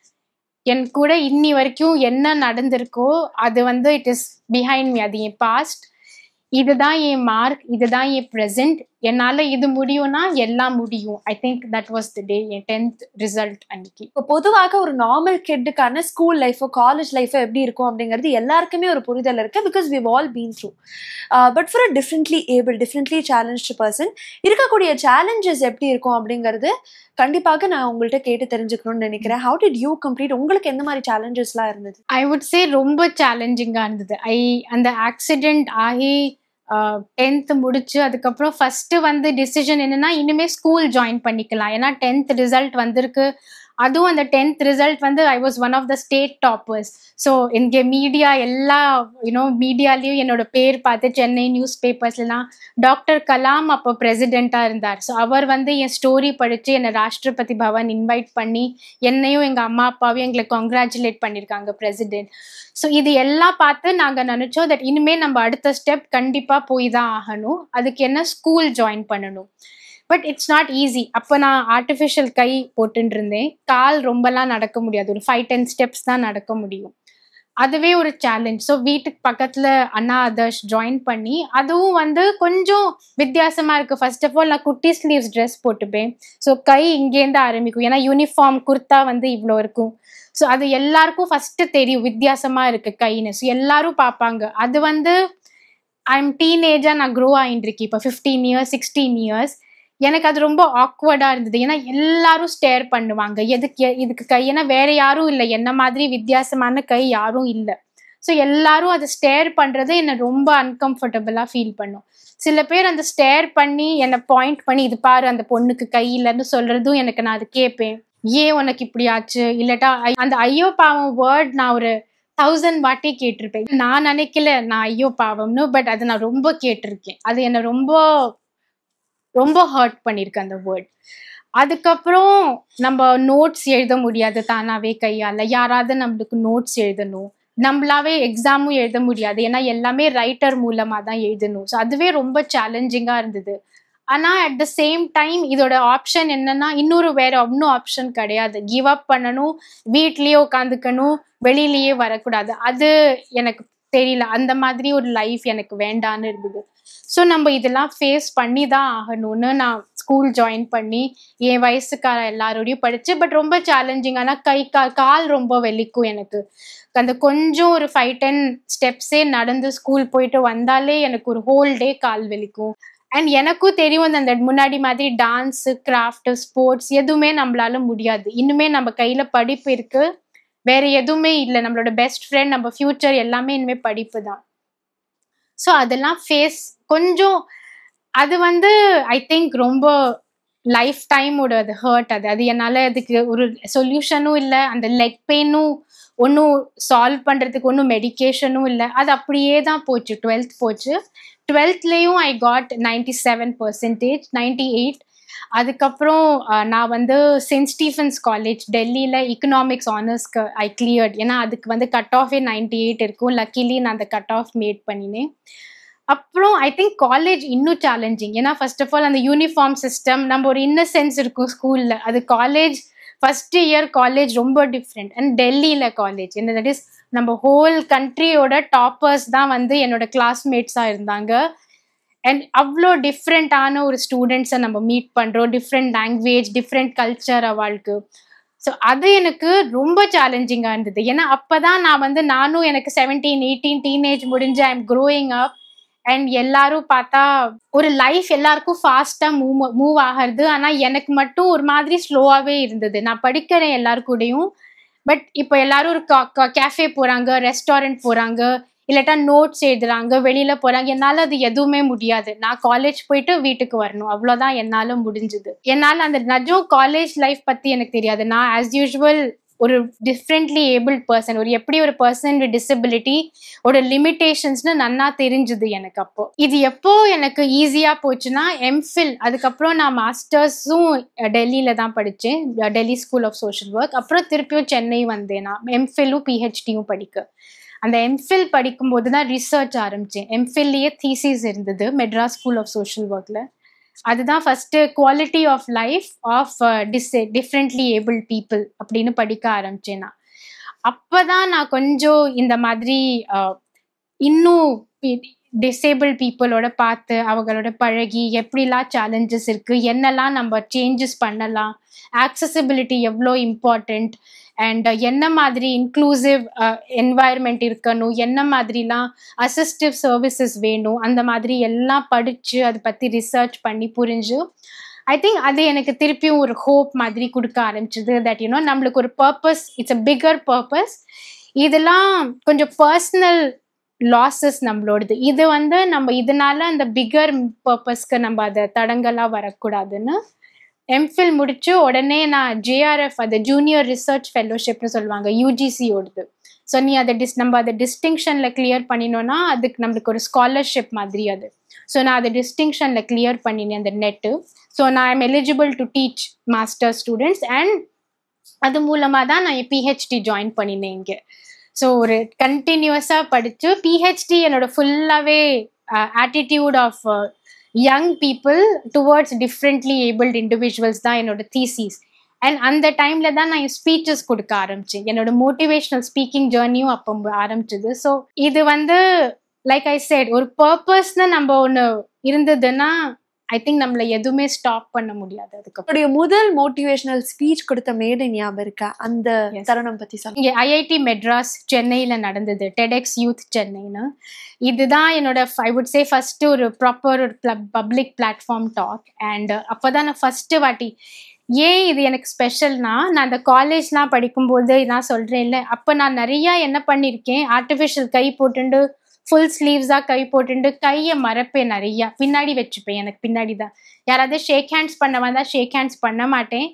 என் கூட இன்னி வரைக்கும் என்ன நடந்திருக்கோ அது வந்து இட் இஸ் பிஹைண்ட் மீ, அது என் பாஸ்ட், இதுதான் என் மார்க், இதுதான் என் ப்ரெசென்ட், என்னால இது முடியும்னா எல்லாம் முடியும். I think that was the day, N 10th result அன்னைக்கு. இப்போ பொதுவாக ஒரு நார்மல் கிட்டுக்கான ஸ்கூல் லைஃபோ காலேஜ் லைஃபோ எப்படி இருக்கும் அப்படிங்கிறது எல்லாருக்குமே ஒரு புரிதல் இருக்கு, because we've all been through. But for a differently able, differently challenged person இருக்கக்கூடிய சேலஞ்சஸ் எப்படி இருக்கும் அப்படிங்கிறது கண்டிப்பாக நான் உங்கள்கிட்ட கேட்டு தெரிஞ்சுக்கணும்னு நினைக்கிறேன். How did you complete? உங்களுக்கு எந்த மாதிரி சேலஞ்சஸ்லாம் இருந்தது? ஐ வுட் சே ரொம்ப சேலஞ்சிங்கா இருந்தது. அந்த ஆக்சிடென்ட் ஆகி 10th முடிச்சு அதுக்கப்புறம் ஃபர்ஸ்ட் வந்து டிசிஷன் என்னன்னா, இனிமே ஸ்கூல் ஜாயின் பண்ணிக்கலாம், ஏன்னா 10th ரிசல்ட் வந்திருக்கு. அதுவும் அந்த 10th ரிசல்ட் வந்து I was one of the state toppers. So இங்கே மீடியா எல்லா மீடியாலையும் என்னோட பேர் பார்த்து சென்னை நியூஸ் பேப்பர்ஸ்லாம் டாக்டர் கலாம் அப்போ பிரசிடெண்ட்டாக இருந்தார். ஸோ அவர் வந்து என் ஸ்டோரி படித்து என்னை ராஷ்டிரபதி பவன் இன்வைட் பண்ணி என்னையும் எங்கள் அம்மா அப்பாவையும் எங்களை காங்க்ராச்சுலேட் பண்ணியிருக்காங்க பிரசிடென்ட். ஸோ இது எல்லாம் பார்த்து நாங்கள் நினச்சோம் தட் இனிமேல் நம்ம அடுத்த ஸ்டெப் கண்டிப்பாக போய் தான் ஆகணும், அதுக்கு என்ன ஸ்கூல் ஜாயின் பண்ணணும். But it's not easy. அப்போ நான் ஆர்டிஃபிஷியல் கை போட்டுட்டு இருந்தேன், கால் ரொம்பலாம் நடக்க முடியாது, ஒரு 5-10 ஸ்டெப்ஸ் தான் நடக்க முடியும். அதுவே ஒரு சேலஞ்ச். ஸோ வீட்டுக்கு பக்கத்தில் அண்ணா அதர்ஷ் ஜாயின் பண்ணி, அதுவும் வந்து கொஞ்சம் வித்தியாசமாக இருக்குது. ஃபர்ஸ்ட் ஆஃப் ஆல் நான் குட்டி ஸ்லீவ்ஸ் ட்ரெஸ் போட்டுப்பேன், ஸோ கை இங்கேருந்து ஆரம்பிக்கும், ஏன்னா யூனிஃபார்ம் குர்த்தா வந்து இவ்வளோ இருக்கும். ஸோ அது எல்லாருக்கும் ஃபர்ஸ்ட் தெரியும் வித்தியாசமாக இருக்குது கைன்னு, ஸோ எல்லாரும் பார்ப்பாங்க. அது வந்து ஐம் டீனேஜாக நான் க்ரோ ஆகிட்டு இருக்கேன் இப்போ 15 years 16 years. எனக்கு அது ரொம்ப ஆக்வர்டாக இருந்தது, ஏன்னா எல்லாரும் ஸ்டேர் பண்ணுவாங்க இதுக்கு கை, ஏன்னா வேற யாரும் இல்லை, என்ன மாதிரி வித்தியாசமான கை யாரும் இல்லை. ஸோ எல்லாரும் அதை ஸ்டேர் பண்ணுறது என்னை ரொம்ப அன்கம்ஃபர்டபுளாக ஃபீல் பண்ணும். சில பேர் அந்த ஸ்டேர் பண்ணி என்னை பாயிண்ட் பண்ணி இது பாரு அந்த பொண்ணுக்கு கை இல்லைன்னு சொல்றதும் எனக்கு, நான் அது கேட்பேன், ஏன் உனக்கு இப்படி ஆச்சு, இல்லட்டா அந்த ஐயோ பாவம் வேர்ட் நான் ஒரு 1000 வாட்டி கேட்டிருப்பேன். நான் நினைக்கல நான் ஐயோ பாவம்னு, பட் அதை நான் ரொம்ப கேட்டிருக்கேன். அது என்னை ரொம்ப ஹர்ட் பண்ணியிருக்கு அந்த வேர்ட். அதுக்கப்புறம் நம்ம நோட்ஸ் எழுத முடியாது தானாவே கையால், யாராவது நம்மளுக்கு நோட்ஸ் எழுதணும், நம்மளாவே எக்ஸாமும் எழுத முடியாது, ஏன்னா எல்லாமே ரைட்டர் மூலமாக தான் எழுதணும். ஸோ அதுவே ரொம்ப சேலஞ்சிங்காக இருந்தது. ஆனால் அட் த சேம் டைம் இதோட ஆப்ஷன் என்னன்னா, வேற ஒன்றும் ஆப்ஷன் கிடையாது, கிவ் அப் பண்ணணும், வீட்லேயே உட்காந்துக்கணும், வெளியிலேயே வரக்கூடாது. அது எனக்கு தெரியல, அந்த மாதிரி ஒரு லைஃப் எனக்கு வேண்டான்னு இருந்தது. ஸோ நம்ம இதெல்லாம் ஃபேஸ் பண்ணி தான் ஆகணும்னு நான் ஸ்கூல் ஜாயின் பண்ணி என் வயசுக்கார எல்லாரோடையும் படிச்சு. பட் ரொம்ப சேலஞ்சிங், ஆனால் கால் ரொம்ப வலிக்கும் எனக்கு. அந்த கொஞ்சம் ஒரு 5-10 ஸ்டெப்ஸே நடந்து ஸ்கூல் போயிட்டு வந்தாலே எனக்கு ஒரு ஹோல் டே கால் வலிக்கும். அண்ட் எனக்கும் தெரியும் அந்த முன்னாடி மாதிரி டான்ஸ், கிராஃப்ட், ஸ்போர்ட்ஸ் எதுவுமே நம்மளால முடியாது. இன்னுமே நம்ம கையில படிப்பு இருக்கு, வேற எதுவுமே இல்லை. நம்மளோட பெஸ்ட் ஃப்ரெண்ட், நம்ம ஃபியூச்சர் எல்லாமே இனிமே படிப்பு தான். ஸோ அதெல்லாம் ஃபேஸ் கொஞ்சம் அது வந்து ஐ திங்க் ரொம்ப லைஃப் டைமோட அது ஹர்ட். அது என்னால் அதுக்கு ஒரு சொல்யூஷனும் இல்லை, அந்த லெக் பெயினும் ஒன்றும் சால்வ் பண்ணுறதுக்கு ஒன்றும் மெடிக்கேஷனும் இல்லை. அது அப்படியே தான் போச்சு. 12th போச்சு. 12thலேயும் ஐ காட் 97%, 98. அதுக்கப்புறம் நான் வந்து சென்ட் ஸ்டீஃபன்ஸ் காலேஜ் டெல்லியில் எக்கனாமிக்ஸ் ஆனர்ஸ்க்கு ஐ கிளியர்ட். ஏன்னா அதுக்கு வந்து கட் ஆஃபே 98 இருக்கும். லக்கிலி நான் அந்த கட் ஆஃப் மேட் பண்ணினேன். அப்புறம் ஐ திங்க் காலேஜ் இன்னும் சேலஞ்சிங். ஏன்னா ஃபர்ஸ்ட் ஆஃப் ஆல் அந்த யூனிஃபார்ம் சிஸ்டம், நம்ம ஒரு இன்னசென்ஸ் இருக்கும் ஸ்கூலில். அது காலேஜ் ஃபர்ஸ்ட் இயர் காலேஜ் ரொம்ப டிஃப்ரெண்ட். அண்ட் டெல்லியில் காலேஜ் என்ன, தட் இஸ் நம்ம ஹோல் கண்ட்ரியோட டாப்பர்ஸ் தான் வந்து என்னோட கிளாஸ்மேட்ஸாக இருந்தாங்க. அண்ட் அவ்வளோ டிஃப்ரெண்ட்டான ஒரு ஸ்டூடெண்ட்ஸை நம்ம மீட் பண்ணுறோம். டிஃப்ரெண்ட் லாங்குவேஜ், டிஃப்ரெண்ட் கல்ச்சர் அவளுக்கு. ஸோ அது எனக்கு ரொம்ப சேலஞ்சிங்காக இருந்தது. ஏன்னா அப்போ தான் நான் வந்து நானும் எனக்கு 17, 18 டீனேஜ் முடிஞ்சு I am growing up. And எல்லாரும் பார்த்தா ஒரு லைஃப் எல்லாருக்கும் ஃபாஸ்ட்டாக மூவ் ஆகிறது. ஆனால் எனக்கு மட்டும் ஒரு மாதிரி ஸ்லோவாகவே இருந்தது. நான் படிக்கிறேன் எல்லாரு கூடயும், பட் இப்போ எல்லாரும் ஒரு கேஃபே போகிறாங்க, ரெஸ்டாரண்ட் போகிறாங்க, இல்லாட்டா நோட்ஸ் எழுதுறாங்க, வெளியில போறாங்க. என்னால அது எதுவுமே முடியாது. நான் காலேஜ் போயிட்டு வீட்டுக்கு வரணும், அவ்வளோதான் என்னால முடிஞ்சது. என்னால அந்த நஜம் காலேஜ் லைஃப் பத்தி எனக்கு தெரியாது. நான் ஆஸ் யூஸ்வல் ஒரு டிஃப்ரெண்ட்லி ஏபிள்ட் பர்சன், ஒரு எப்படி ஒரு பர்சன் வித் டிசபிலிட்டி ஒரு லிமிட்டேஷன்ஸ்னு நன்னா தெரிஞ்சுது எனக்கு. அப்போ இது எப்போ எனக்கு ஈஸியா போச்சுன்னா எம்ஃபில். அதுக்கப்புறம் நான் மாஸ்டர்ஸும் டெல்லியில தான் படித்தேன், Delhi school of social work. அப்புறம் திருப்பியும் சென்னை வந்தேன் நான் எம்ஃபிலும் பிஹெச்டியும் படிக்க. அந்த எம்ஃபில் படிக்கும்போது தான் ரிசர்ச் ஆரம்பித்தேன். எம்ஃபில்லையே தீசிஸ் இருந்தது மெட்ராஸ் ஸ்கூல் ஆஃப் சோஷியல் ஒர்க்கில். அதுதான் first quality of life of differently abled people அப்படின்னு படிக்க ஆரம்பித்தேன் நான். அப்போ தான் நான் கொஞ்சம் இந்த மாதிரி இன்னும் டிசேபிள் பீப்புளோட பார்த்து அவங்களோட பழகி எப்படிலாம் சேலஞ்சஸ் இருக்குது, என்னெல்லாம் நம்ம சேஞ்சஸ் பண்ணலாம், ஆக்சசிபிலிட்டி எவ்வளோ இம்பார்ட்டண்ட், அண்ட் என்ன மாதிரி இன்க்ளூசிவ் என்வாயர்மெண்ட் இருக்கணும், என்ன மாதிரிலாம் அசிஸ்டிவ் சர்வீசஸ் வேணும், அந்த மாதிரி எல்லாம் படித்து அதை பற்றி ரிசர்ச் பண்ணி புரிஞ்சு ஐ திங்க் அது எனக்கு திருப்பியும் ஒரு ஹோப் மாதிரி கொடுக்க ஆரம்பிச்சது. தட் யூனோ நம்மளுக்கு ஒரு purpose, it's a bigger purpose. இதெல்லாம் கொஞ்சம் பர்சனல் லாஸஸ் நம்மளோடது. இது வந்து நம்ம இதனால அந்த பிகர் பர்பஸ்க்கு நம்ம அதை தடங்கலாக வரக்கூடாதுன்னு எம்ஃபில் முடிச்சு உடனே நான் ஜேஆர்எஃப், அது ஜூனியர் ரிசர்ச் ஃபெல்லோஷிப்னு சொல்லுவாங்க, யூஜிசியோடது. ஸோ நீ அதை நம்ம அதை டிஸ்டிங்ஷனில் கிளியர் பண்ணினோன்னா அதுக்கு நம்மளுக்கு ஒரு ஸ்காலர்ஷிப் மாதிரி அது. ஸோ நான் அதை டிஸ்டிங்ஷனில் கிளியர் பண்ணினேன் அந்த நெட்டு. ஸோ நான் I'm eligible to teach master students. And அது மூலமாக தான் நான் பிஹெச்டி ஜாயின் பண்ணினேன் இங்கே. ஸோ ஒரு கண்டினியூஸாக படித்து பிஹெச்டி என்னோட ஃபுல்லாகவே attitude of young people towards differently abled individuals தான் என்னோட தீசிஸ். அண்ட் அந்த டைமில் தான் நான் ஸ்பீச்சஸ் கொடுக்க ஆரம்பித்தேன். என்னோட மோட்டிவேஷ்னல் ஸ்பீக்கிங் ஜேர்னியும் அப்போ ஆரம்பிச்சது. ஸோ இது வந்து லைக் ஐ செட் ஒரு பர்பஸ்ன்னு நம்ம ஒன்று இருந்ததுன்னா ஐ திங்க் நம்மள எதுவுமே ஸ்டாப் பண்ண முடியாது. அதுக்கப்புறம் முதல் மோட்டிவேஷனல் ஸ்பீச் கொடுத்த மேடை ஞாபகம் இருக்கா? அந்த தருணம் பத்தி சொல்லுங்க. இங்கே ஐஐடி மெட்ராஸ் சென்னையில நடந்தது, டெடெக்ஸ் யூத் சென்னைன்னு. இதுதான் என்னோட ஐ வுட் சே ஃபர்ஸ்ட் ஒரு ப்ராப்பர் ஒரு பப்ளிக் பிளாட்ஃபார்ம் டாக். அண்ட் அப்போதான் நான் ஃபர்ஸ்ட் வாட்டி. ஏன் இது எனக்கு ஸ்பெஷல்னா, நான் அந்த காலேஜ்லாம் படிக்கும்போது நான் சொல்றேன் இல்லை, அப்போ நான் நிறையா என்ன பண்ணியிருக்கேன், ஆர்டிஃபிஷியல் கை போட்டுண்டு ஃபுல் ஸ்லீவ்ஸாக கை போட்டுட்டு கையை மறப்பேன், நிறையா பின்னாடி வச்சுப்பேன். எனக்கு பின்னாடி தான் யாராவது ஷேக் ஹேண்ட்ஸ் பண்ண வந்தால் ஷேக் ஹேண்ட்ஸ் பண்ண மாட்டேன்.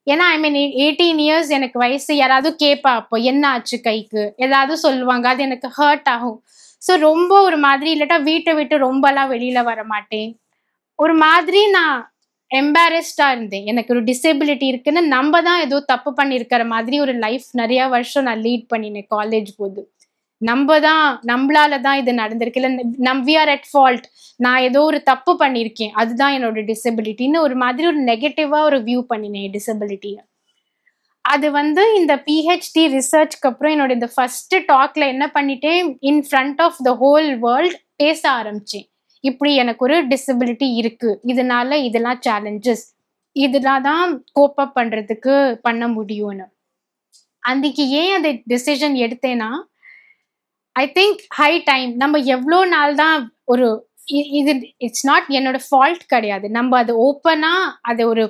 ஏன்னா ஐ மீன் 18 இயர்ஸ் எனக்கு வயசு. யாராவது கேட்பா அப்போ என்ன ஆச்சு கைக்கு, ஏதாவது சொல்லுவாங்க, அது எனக்கு ஹர்ட் ஆகும். ஸோ ரொம்ப ஒரு மாதிரி, இல்லாட்டா வீட்டை விட்டு ரொம்பலாம் வெளியில் வர மாட்டேன். ஒரு மாதிரி நான் எம்பாரஸ்டாக இருந்தேன். எனக்கு ஒரு டிசேபிலிட்டி இருக்குன்னு நம்ம தான் ஏதோ தப்பு பண்ணியிருக்கிற மாதிரி ஒரு லைஃப் நிறையா வருஷம் நான் லீட் பண்ணினேன் காலேஜ் போது. நம்மளால தான் இது நடந்திருக்கு, இல்லை வி ஆர் அட் ஃபால்ட், நான் ஏதோ ஒரு தப்பு பண்ணியிருக்கேன், அதுதான் என்னோட டிசபிலிட்டின்னு ஒரு மாதிரி ஒரு நெகட்டிவாக ஒரு வியூ பண்ணினேன் டிசபிலிட்டியை. அது வந்து இந்த பிஹெச்டி ரிசர்ச்க்கு அப்புறம் என்னோட இந்த ஃபர்ஸ்ட் டாக்ல என்ன பண்ணிட்டேன், in front of the whole world பேச ஆரம்பிச்சேன். இப்படி எனக்கு ஒரு டிசபிலிட்டி இருக்கு, இதனால இதெல்லாம் சேலஞ்சஸ், இதெல்லாம் தான் கோப் அப் பண்றதுக்கு பண்ண முடியும்னு. அன்னைக்கு ஏன் அதை டிசிஷன் எடுத்தேன்னா, ஐ திங்க் ஹை டைம். நம்ம எவ்வளோ நாள் தான் ஒரு இது இட்ஸ் நாட் என்னோட ஃபால்ட் கிடையாது. நம்ம அது ஓப்பனா அது ஒரு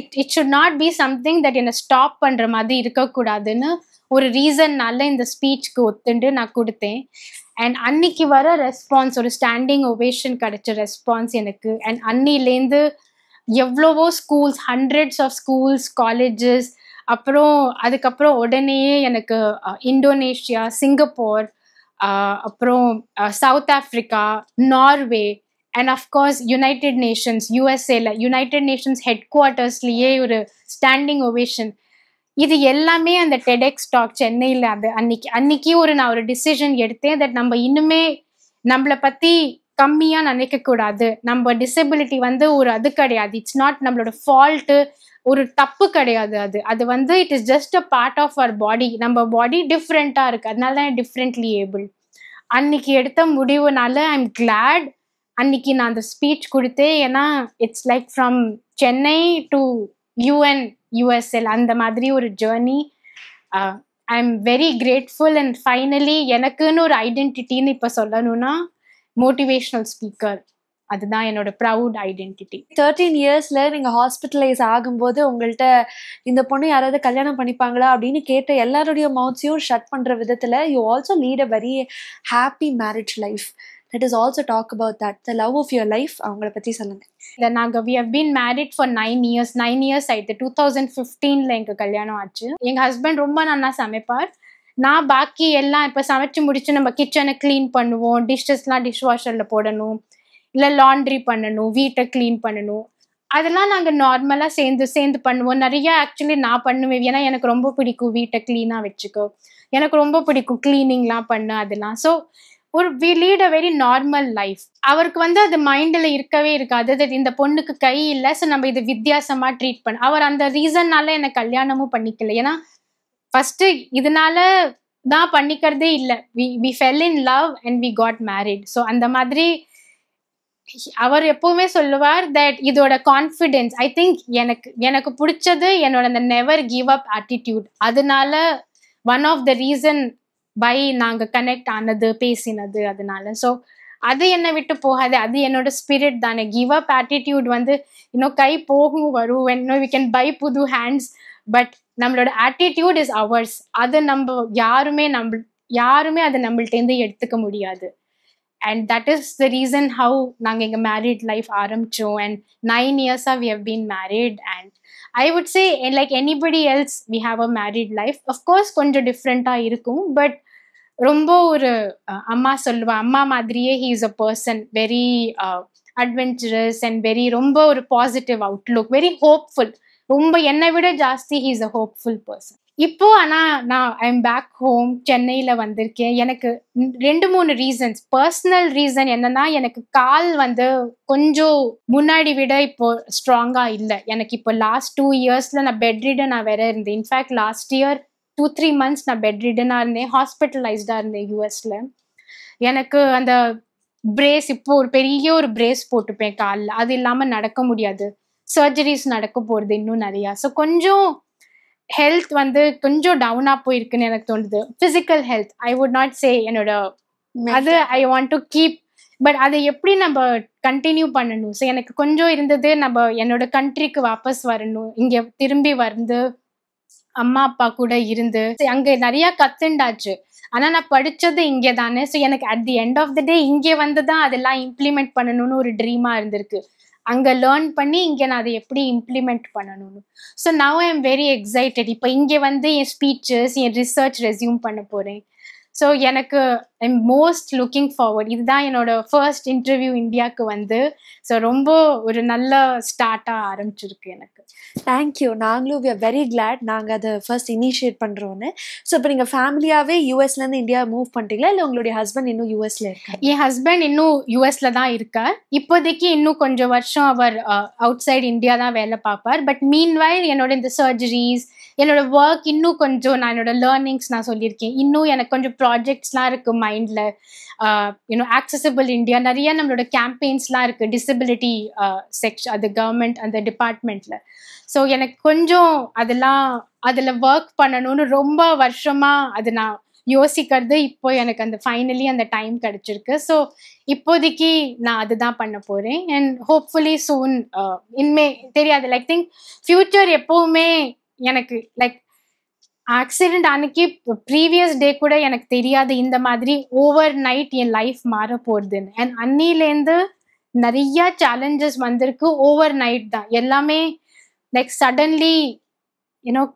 it should not be something that என்னை ஸ்டாப் பண்ணுற மாதிரி இருக்கக்கூடாதுன்னு ஒரு ரீசன்னால இந்த ஸ்பீச்சுக்கு ஒத்துண்டு நான் கொடுத்தேன். அண்ட் அன்னைக்கு வர ரெஸ்பான்ஸ், ஒரு ஸ்டாண்டிங் ஒவேஷன் கிடைச்ச ரெஸ்பான்ஸ் எனக்கு. அண்ட் அன்னிலேருந்து எவ்வளவோ schools, hundreds of schools, colleges, அப்புறம் அதுக்கப்புறம் உடனேயே எனக்கு இந்தோனேஷியா, சிங்கப்பூர், அப்புறம் South Africa, Norway, and of course United Nations, யூஎஸ்ஏல யுனைடெட் நேஷன்ஸ் ஹெட் குவார்ட்டர்ஸ்லேயே ஒரு ஸ்டாண்டிங் ஒவேஷன். இது எல்லாமே அந்த டெடெக்ஸ் டாக் சென்னையில் அது அன்னைக்கு நான் ஒரு டிசிஷன் எடுத்தேன் தட் நம்ம இன்னுமே நம்மளை பற்றி கம்மியாக நினைக்கக்கூடாது. நம்ம டிசபிலிட்டி ஒரு அது கிடையாது, இட்ஸ் நாட் நம்மளோட ஃபால்ட்டு, ஒரு தப்பு கிடையாது. அது it is just a part of our body. நம்ம பாடி டிஃப்ரெண்ட்டாக இருக்குது, அதனால தான் டிஃப்ரெண்ட்லி ஏபிள். அன்னைக்கு எடுத்த முடிவுனால ஐ எம் கிளாட் அன்னைக்கு நான் அந்த ஸ்பீச் கொடுத்தேன். ஏன்னா it's like from Chennai to UN USL அந்த மாதிரி ஒரு journey. I am very grateful. And finally எனக்குன்னு ஒரு ஐடென்டிட்டின்னு இப்போ சொல்லணும்னா மோட்டிவேஷனல் ஸ்பீக்கர், அதுதான் என்னோட ப்ரவுட் ஐடென்டிட்டி. 13 இயர்ஸ்ல நீங்க ஹாஸ்பிட்டலைஸ் ஆகும்போது உங்கள்கிட்ட இந்த பொண்ணு யாராவது கல்யாணம் பண்ணிப்பாங்களா அப்படின்னு கேட்ட எல்லாருடைய மவுத்ஸையும் ஷட் பண்ற விதத்துல you also lead a very happy marriage life. Let us also talk about that, the love of your life. அவங்கள பத்தி சொல்லுங்க. we have been married for 9 years ஆயிடுது. 2015ல எங்க கல்யாணம் ஆச்சு. எங்க ஹஸ்பண்ட் ரொம்ப நல்லா சமைப்பார். நான் பாக்கி எல்லாம் இப்ப சமைச்சு முடிச்சு நம்ம கிச்சனை கிளீன் பண்ணுவோம், டிஷ்ஷஸ்லாம் டிஷ் வாஷர்ல போடணும், இல்ல லாண்ட்ரி பண்ணணும், வீட்டை கிளீன் பண்ணணும், அதெல்லாம் நாங்க நார்மலா சேர்ந்து பண்ணுவோம். நிறைய ஆக்சுவலி நான் பண்ணுவேன், ஏன்னா எனக்கு ரொம்ப பிடிக்கும் வீட்டை கிளீனா வச்சுக்கோ, எனக்கு ரொம்ப பிடிக்கும் கிளீனிங்லாம் பண்ண அதெல்லாம். So we lead a very normal life. அவருக்கு அது மைண்டில் இருக்கவே இருக்காது தட் இந்த பொண்ணுக்கு கை இல்லை, ஸோ நம்ம இது வித்தியாசமா ட்ரீட் பண்ண. அவர் அந்த ரீசன்னால என்னை கல்யாணமும் பண்ணிக்கல. ஏன்னா ஃபர்ஸ்ட் இதனால தான் பண்ணிக்கிறதே இல்லை. we fell in love and we got married. So அந்த மாதிரி அவர் எப்பவுமே சொல்லுவார் தட் இதோட கான்ஃபிடென்ஸ், ஐ திங்க் எனக்கு பிடிச்சது என்னோட அந்த நெவர் கிவ் அப் ஆட்டிடியூட். அதனால one of the reason by நாங்கள் கனெக்ட் ஆனது, பேசினது அதனால. ஸோ அது என்னை விட்டு போகாது, அது என்னோட ஸ்பிரிட் தானே. கிவ் அப் ஆட்டிடியூட் இன்னும் கை போகும் வரும், we can buy புது ஹேண்ட்ஸ், பட் நம்மளோட ஆட்டிடியூட் இஸ் அவர்ஸ். அது நம்ம யாருமே அதை நம்மள்டேருந்து எடுத்துக்க முடியாது. And that is the reason how நாங்கள் எங்கள் மேரிட் லைஃப் ஆரம்பித்தோம். And 9 years we have been married. And I would say like anybody else we have a married life. Of course கொஞ்சம் டிஃப்ரெண்ட்டாக இருக்கும், பட் ரொம்ப ஒரு அம்மா சொல்லுவா, அம்மா மாதிரியே he is a person very adventurous and ரொம்ப ஒரு பாசிட்டிவ் அவுட்லுக், வெரி ஹோப்ஃபுல். ரொம்ப என்னை விட ஜாஸ்தி he is a hopeful person. இப்போ நான் ஐ எம் பேக் ஹோம், சென்னையில் வந்திருக்கேன். எனக்கு 2-3 ரீசன்ஸ். பர்சனல் ரீசன் என்னன்னா, எனக்கு கால் கொஞ்சம் முன்னாடி விட இப்போ ஸ்ட்ராங்காக இல்லை. எனக்கு இப்போ லாஸ்ட் 2 yearsல நான் பெட்ரிடனாக வேற இருந்தேன். இன்ஃபேக்ட் லாஸ்ட் இயர் 2-3 months நான் பெட்ரிடனாக இருந்தேன், ஹாஸ்பிட்டலைஸ்டாக இருந்தேன் யூஎஸ்ல. எனக்கு அந்த பிரேஸ், இப்போ ஒரு பெரிய ஒரு பிரேஸ் போட்டுப்பேன் காலில், அது இல்லாமல் நடக்க முடியாது. சர்ஜரிஸ் நடக்க போகிறது இன்னும் நிறையா. ஸோ கொஞ்சம் ஹெல்த் கொஞ்சம் டவுனாக போயிருக்குன்னு எனக்கு தோணுது. Physical health I would not சே என்னோட அது I want to keep, but அதை எப்படி நம்ம கண்டினியூ பண்ணணும். ஸோ எனக்கு கொஞ்சம் இருந்தது, நம்ம என்னோட கண்ட்ரிக்கு வாபஸ் வரணும், இங்கே திரும்பி அம்மா அப்பா கூட இருந்து அங்கே நிறையா கத்துண்டாச்சு. ஆனால் நான் படித்தது இங்கே தானே. ஸோ எனக்கு at the end of the day இங்கே தான் அதெல்லாம் இம்ப்ளிமெண்ட் பண்ணணும்னு ஒரு ட்ரீமாக இருந்திருக்கு. அங்கே லேர்ன் பண்ணி இங்கே நான் அதை எப்படி இம்ப்ளிமெண்ட் பண்ணணும்னு. So now I am very excited. இப்போ இங்கே என் ஸ்பீச்சஸ், என் ரிசர்ச் ரெஸ்யூம் பண்ண போகிறேன். ஸோ எனக்கு I am most looking forward. இதுதான் என்னோட ஃபர்ஸ்ட் இன்டர்வியூ இந்தியாவுக்கு ஸோ ரொம்ப ஒரு நல்ல ஸ்டார்ட்டாக ஆரம்பிச்சிருக்கு எனக்கு. தேங்க்யூ. நாங்களும் we are very glad நாங்கள் அதை ஃபர்ஸ்ட் இனிஷியேட் பண்ணுறோன்னு. ஸோ இப்போ நீங்கள் ஃபேமிலியாகவே யூஎஸ்லேருந்து இந்தியா மூவ் பண்ணிட்டீங்களா, இல்லை உங்களுடைய ஹஸ்பண்ட் இன்னும் யூஎஸ்ல இருக்கார்? என் ஹஸ்பண்ட் இன்னும் யூஎஸ்ல தான் இருக்கார். இப்போதைக்கு இன்னும் கொஞ்சம் வருஷம் அவர் அவுட் சைட் இந்தியா தான் வேலை பார்ப்பார். பட் மீன்வைல் என்னோட இந்த சர்ஜரிஸ், என்னோட ஒர்க் இன்னும் கொஞ்சம், நான் என்னோட லேர்னிங்ஸ் நான் சொல்லியிருக்கேன், இன்னும் எனக்கு கொஞ்சம் ப்ராஜெக்ட்ஸ்லாம் இருக்குது மைண்டில். ஆக்சசிபிள் இந்தியா நிறைய நம்மளோட கேம்பெயின்ஸ்லாம் இருக்குது, டிசபிலிட்டி செக்ஷன், அது கவர்மெண்ட் அந்த டிபார்ட்மெண்ட்டில். ஸோ எனக்கு கொஞ்சம் அதில் ஒர்க் பண்ணணும்னு ரொம்ப வருஷமாக அது நான் யோசிக்கிறது. இப்போ எனக்கு அந்த ஃபைனலி அந்த டைம் கிடைச்சிருக்கு. ஸோ இப்போதைக்கு நான் அதுதான் பண்ண போகிறேன். அண்ட் ஹோப்ஃபுல்லி சூன், இனிமே தெரியாது, லைக் திங்க் ஃபியூச்சர் எப்போவுமே எனக்கு லைக் ஆக்சிடென்ட் அன்னைக்கு ப்ரீவியஸ் டே கூட எனக்கு தெரியாது இந்த மாதிரி ஓவர் நைட் என் லைஃப் மாற போகுதுன்னு. அண்ட் அன்னிலேருந்து நிறைய சேலஞ்சஸ் வந்திருக்கு. ஓவர் நைட் தான் எல்லாமே, லைக் சடன்லி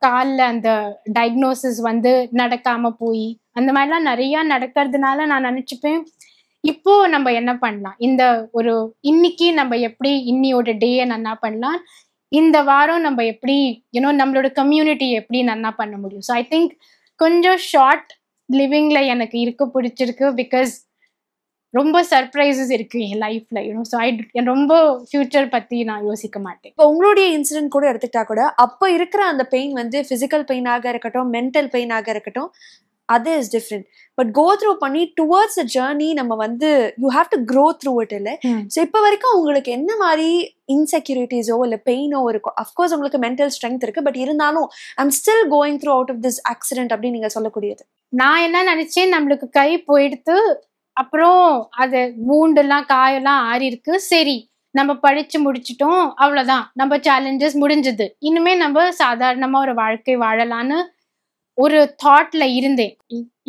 காலில் அந்த டயக்னோசிஸ் வந்து நடக்காம போய் அந்த மாதிரிலாம் நிறைய நடக்கிறதுனால நான் நினைச்சுப்பேன், இப்போ நம்ம என்ன பண்ணலாம், இந்த ஒரு இன்னைக்கு நம்ம எப்படி இன்னியோட டேயை நன்னா பண்ணலாம், இந்த வாரம் நம்ம எப்படி நம்மளோட கம்யூனிட்டி எப்படி நன்னா பண்ண முடியும். ஸோ ஐ திங்க் கொஞ்சம் ஷார்ட் லிவிங்ல எனக்கு இருக்க பிடிச்சிருக்கு. பிகாஸ் ரொம்ப சர்ப்ரைசஸ் இருக்கு என் லைஃப்ல. ஸோ ரொம்ப ஃபியூச்சர் பத்தி நான் யோசிக்க மாட்டேன். இப்போ உங்களுடைய இன்சிடென்ட் கூட எடுத்துக்கிட்டா கூட அப்போ இருக்கிற அந்த பெயின் வந்து பிசிக்கல் பெயினாக இருக்கட்டும், மென்டல் பெயினாக இருக்கட்டும், அது is different. But go through பண்ணி டுவர்ட்ஸ் அ ஜேர்னி நம்ம வந்து you have to grow through it. இல்லை ஸோ இப்போ வரைக்கும் உங்களுக்கு என்ன மாதிரி இன்செக்யூரிட்டிஸோ இல்லை பெயினோ இருக்கும்? அஃப்கோர்ஸ் உங்களுக்கு மென்டல் ஸ்ட்ரென்த் இருக்கு, பட் இருந்தாலும் I'm still going through out of this accident அப்படின்னு நீங்க சொல்லக்கூடியது. நான் என்ன நினைச்சேன், நம்மளுக்கு கை போயிடுத்து, அப்புறம் அது வூண்டெல்லாம் காயெல்லாம் ஆறி இருக்கு, சரி நம்ம படிச்சு முடிச்சிட்டோம், அவ்வளவுதான், நம்ம சேலஞ்சஸ் முடிஞ்சது, இனிமே நம்ம சாதாரணமா ஒரு வாழ்க்கை வாழலான்னு ஒரு தாட்ல இருந்தேன்.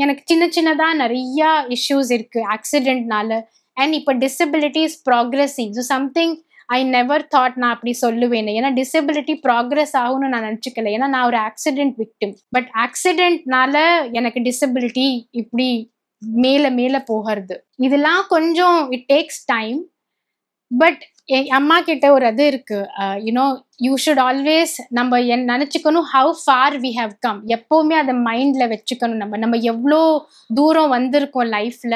எனக்கு சின்ன சின்னதா நிறைய இஷ்யூஸ் இருக்கு ஆக்சிடென்ட்னால. அண்ட் இப்போ disability is progressing. So something I never thought நான் அப்படி சொல்லுவேன். ஏன்னா டிசபிலிட்டி ப்ராக்ரெஸ் ஆகும்னு நான் நினச்சிக்கல. ஏன்னா நான் ஒரு ஆக்சிடென்ட் விக்டிம். பட் ஆக்சிடென்ட்னால எனக்கு டிசபிலிட்டி இப்படி மேல மேல போகிறது, இதெல்லாம் கொஞ்சம் இட் டேக்ஸ் டைம். பட் என் அம்மா கிட்ட ஒரு அது இருக்கு, யூ ஷுட் ஆல்வேஸ் நம்ம நினச்சிக்கணும் how far we have come. எப்போவுமே அதை மைண்ட்ல வச்சுக்கணும். நம்ம எவ்வளோ தூரம் வந்திருக்கோம் லைஃப்ல.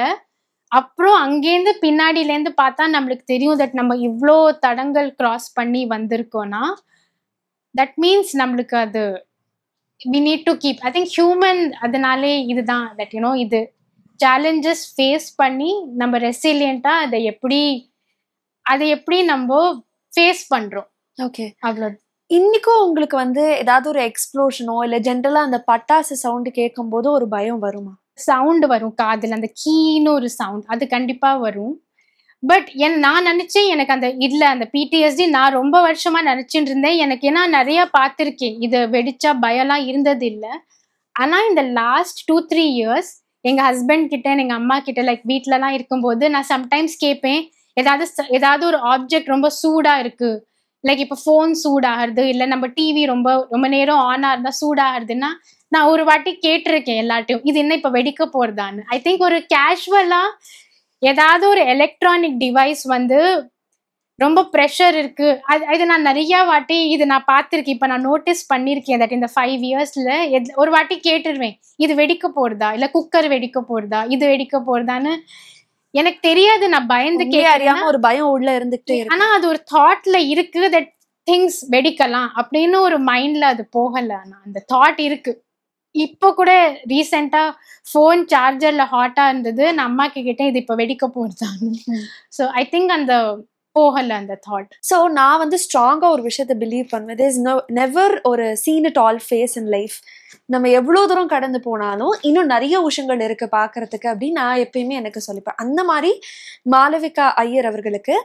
அப்புறம் அங்கேருந்து பின்னாடியிலேருந்து பார்த்தா நம்மளுக்கு தெரியும் தட் நம்ம இவ்வளோ தடங்கள் கிராஸ் பண்ணி வந்திருக்கோம்னா தட் மீன்ஸ் நம்மளுக்கு அது we need to keep, I think human அதனாலே இதுதான் தட் இது சேலஞ்சஸ் ஃபேஸ் பண்ணி நம்ம ரெசிலியண்டா அதை எப்படி நம்ம ஃபேஸ் பண்றோம். ஓகே, அவ்வளோ. இன்னைக்கும் உங்களுக்கு வந்து ஏதாவது ஒரு எக்ஸ்ப்ளோஷனோ இல்லை ஜென்ரலா அந்த பட்டாசு சவுண்டு கேட்கும் போது ஒரு பயம் வருமா? சவுண்டு வரும் காதில், அந்த கீன்னு ஒரு சவுண்ட், அது கண்டிப்பா வரும். பட் நான் நினைச்சேன் எனக்கு அந்த பிடிஎஸ்டி நான் ரொம்ப வருஷமா நினைச்சுட்டு இருந்தேன். எனக்கு ஏன்னா நிறைய பார்த்துருக்கேன், இது வெடிச்சா பயம்லாம் இருந்தது இல்லை. ஆனா இந்த லாஸ்ட் 2-3 years எங்க ஹஸ்பண்ட் கிட்ட எங்க அம்மா கிட்ட லைக் வீட்டிலலாம் இருக்கும்போது நான் சம்டைம்ஸ் கேட்பேன், ஏதாவது ஒரு ஆப்ஜெக்ட் ரொம்ப சூடா இருக்கு, லைக் இப்போ ஃபோன் சூடாகிறது, இல்லை நம்ம டிவி ரொம்ப ரொம்ப நேரம் ஆனா இருந்தா சூடாகிறதுன்னா நான் ஒரு வாட்டி கேட்டிருக்கேன் எல்லாட்டையும், இது என்ன இப்போ வெடிக்க போறதான்னு. ஐ திங்க் ஒரு கேஷுவலா ஏதாவது ஒரு எலக்ட்ரானிக் டிவைஸ் வந்து ரொம்ப ப்ரெஷர் இருக்கு, இது நான் நிறைய வாட்டி இது நான் பார்த்துருக்கேன். இப்போ நான் நோட்டீஸ் பண்ணியிருக்கேன் தட் இந்த 5 yearsல ஒரு வாட்டி கேட்டுருவேன், இது வெடிக்க போறதா, இல்லை குக்கர் வெடிக்க போறதா, இது வெடிக்க போறதான்னு. எனக்கு தெரியாது, நான் பயந்து அறியாம ஒரு பயம் உள்ள இருந்துகிட்டே இருக்கு. ஆனா அது ஒரு தாட்ல இருக்கு தட் திங்ஸ் வெடிக்கலாம் அப்படின்னு ஒரு மைண்ட்ல அது போகல. ஆனா அந்த தாட் இருக்கு. இப்போ கூட ரீசெண்டா ஃபோன் சார்ஜர்ல ஹாட்டா இருந்தது, நான் அம்மாக்கு கிட்டே இது இப்போ வெடிக்க போறதான்னு. ஸோ ஐ திங்க் அந்த போகல அந்த தாட். ஸோ நான் வந்து ஸ்ட்ராங்கா ஒரு விஷயத்தை பிலீவ் பண்ணுவேன், தேர் இஸ் நெவர் ஒரு scene it all face in life. நம்ம எவ்வளோ தூரம் கடந்து போனாலும் இன்னும் நிறைய விஷயங்கள் இருக்கு பார்க்கறதுக்கு அப்படின்னு நான் எப்பயுமே எனக்கு சொல்லிப்பேன். அந்த மாதிரி மாளவிகா ஐயர் அவர்களுக்கு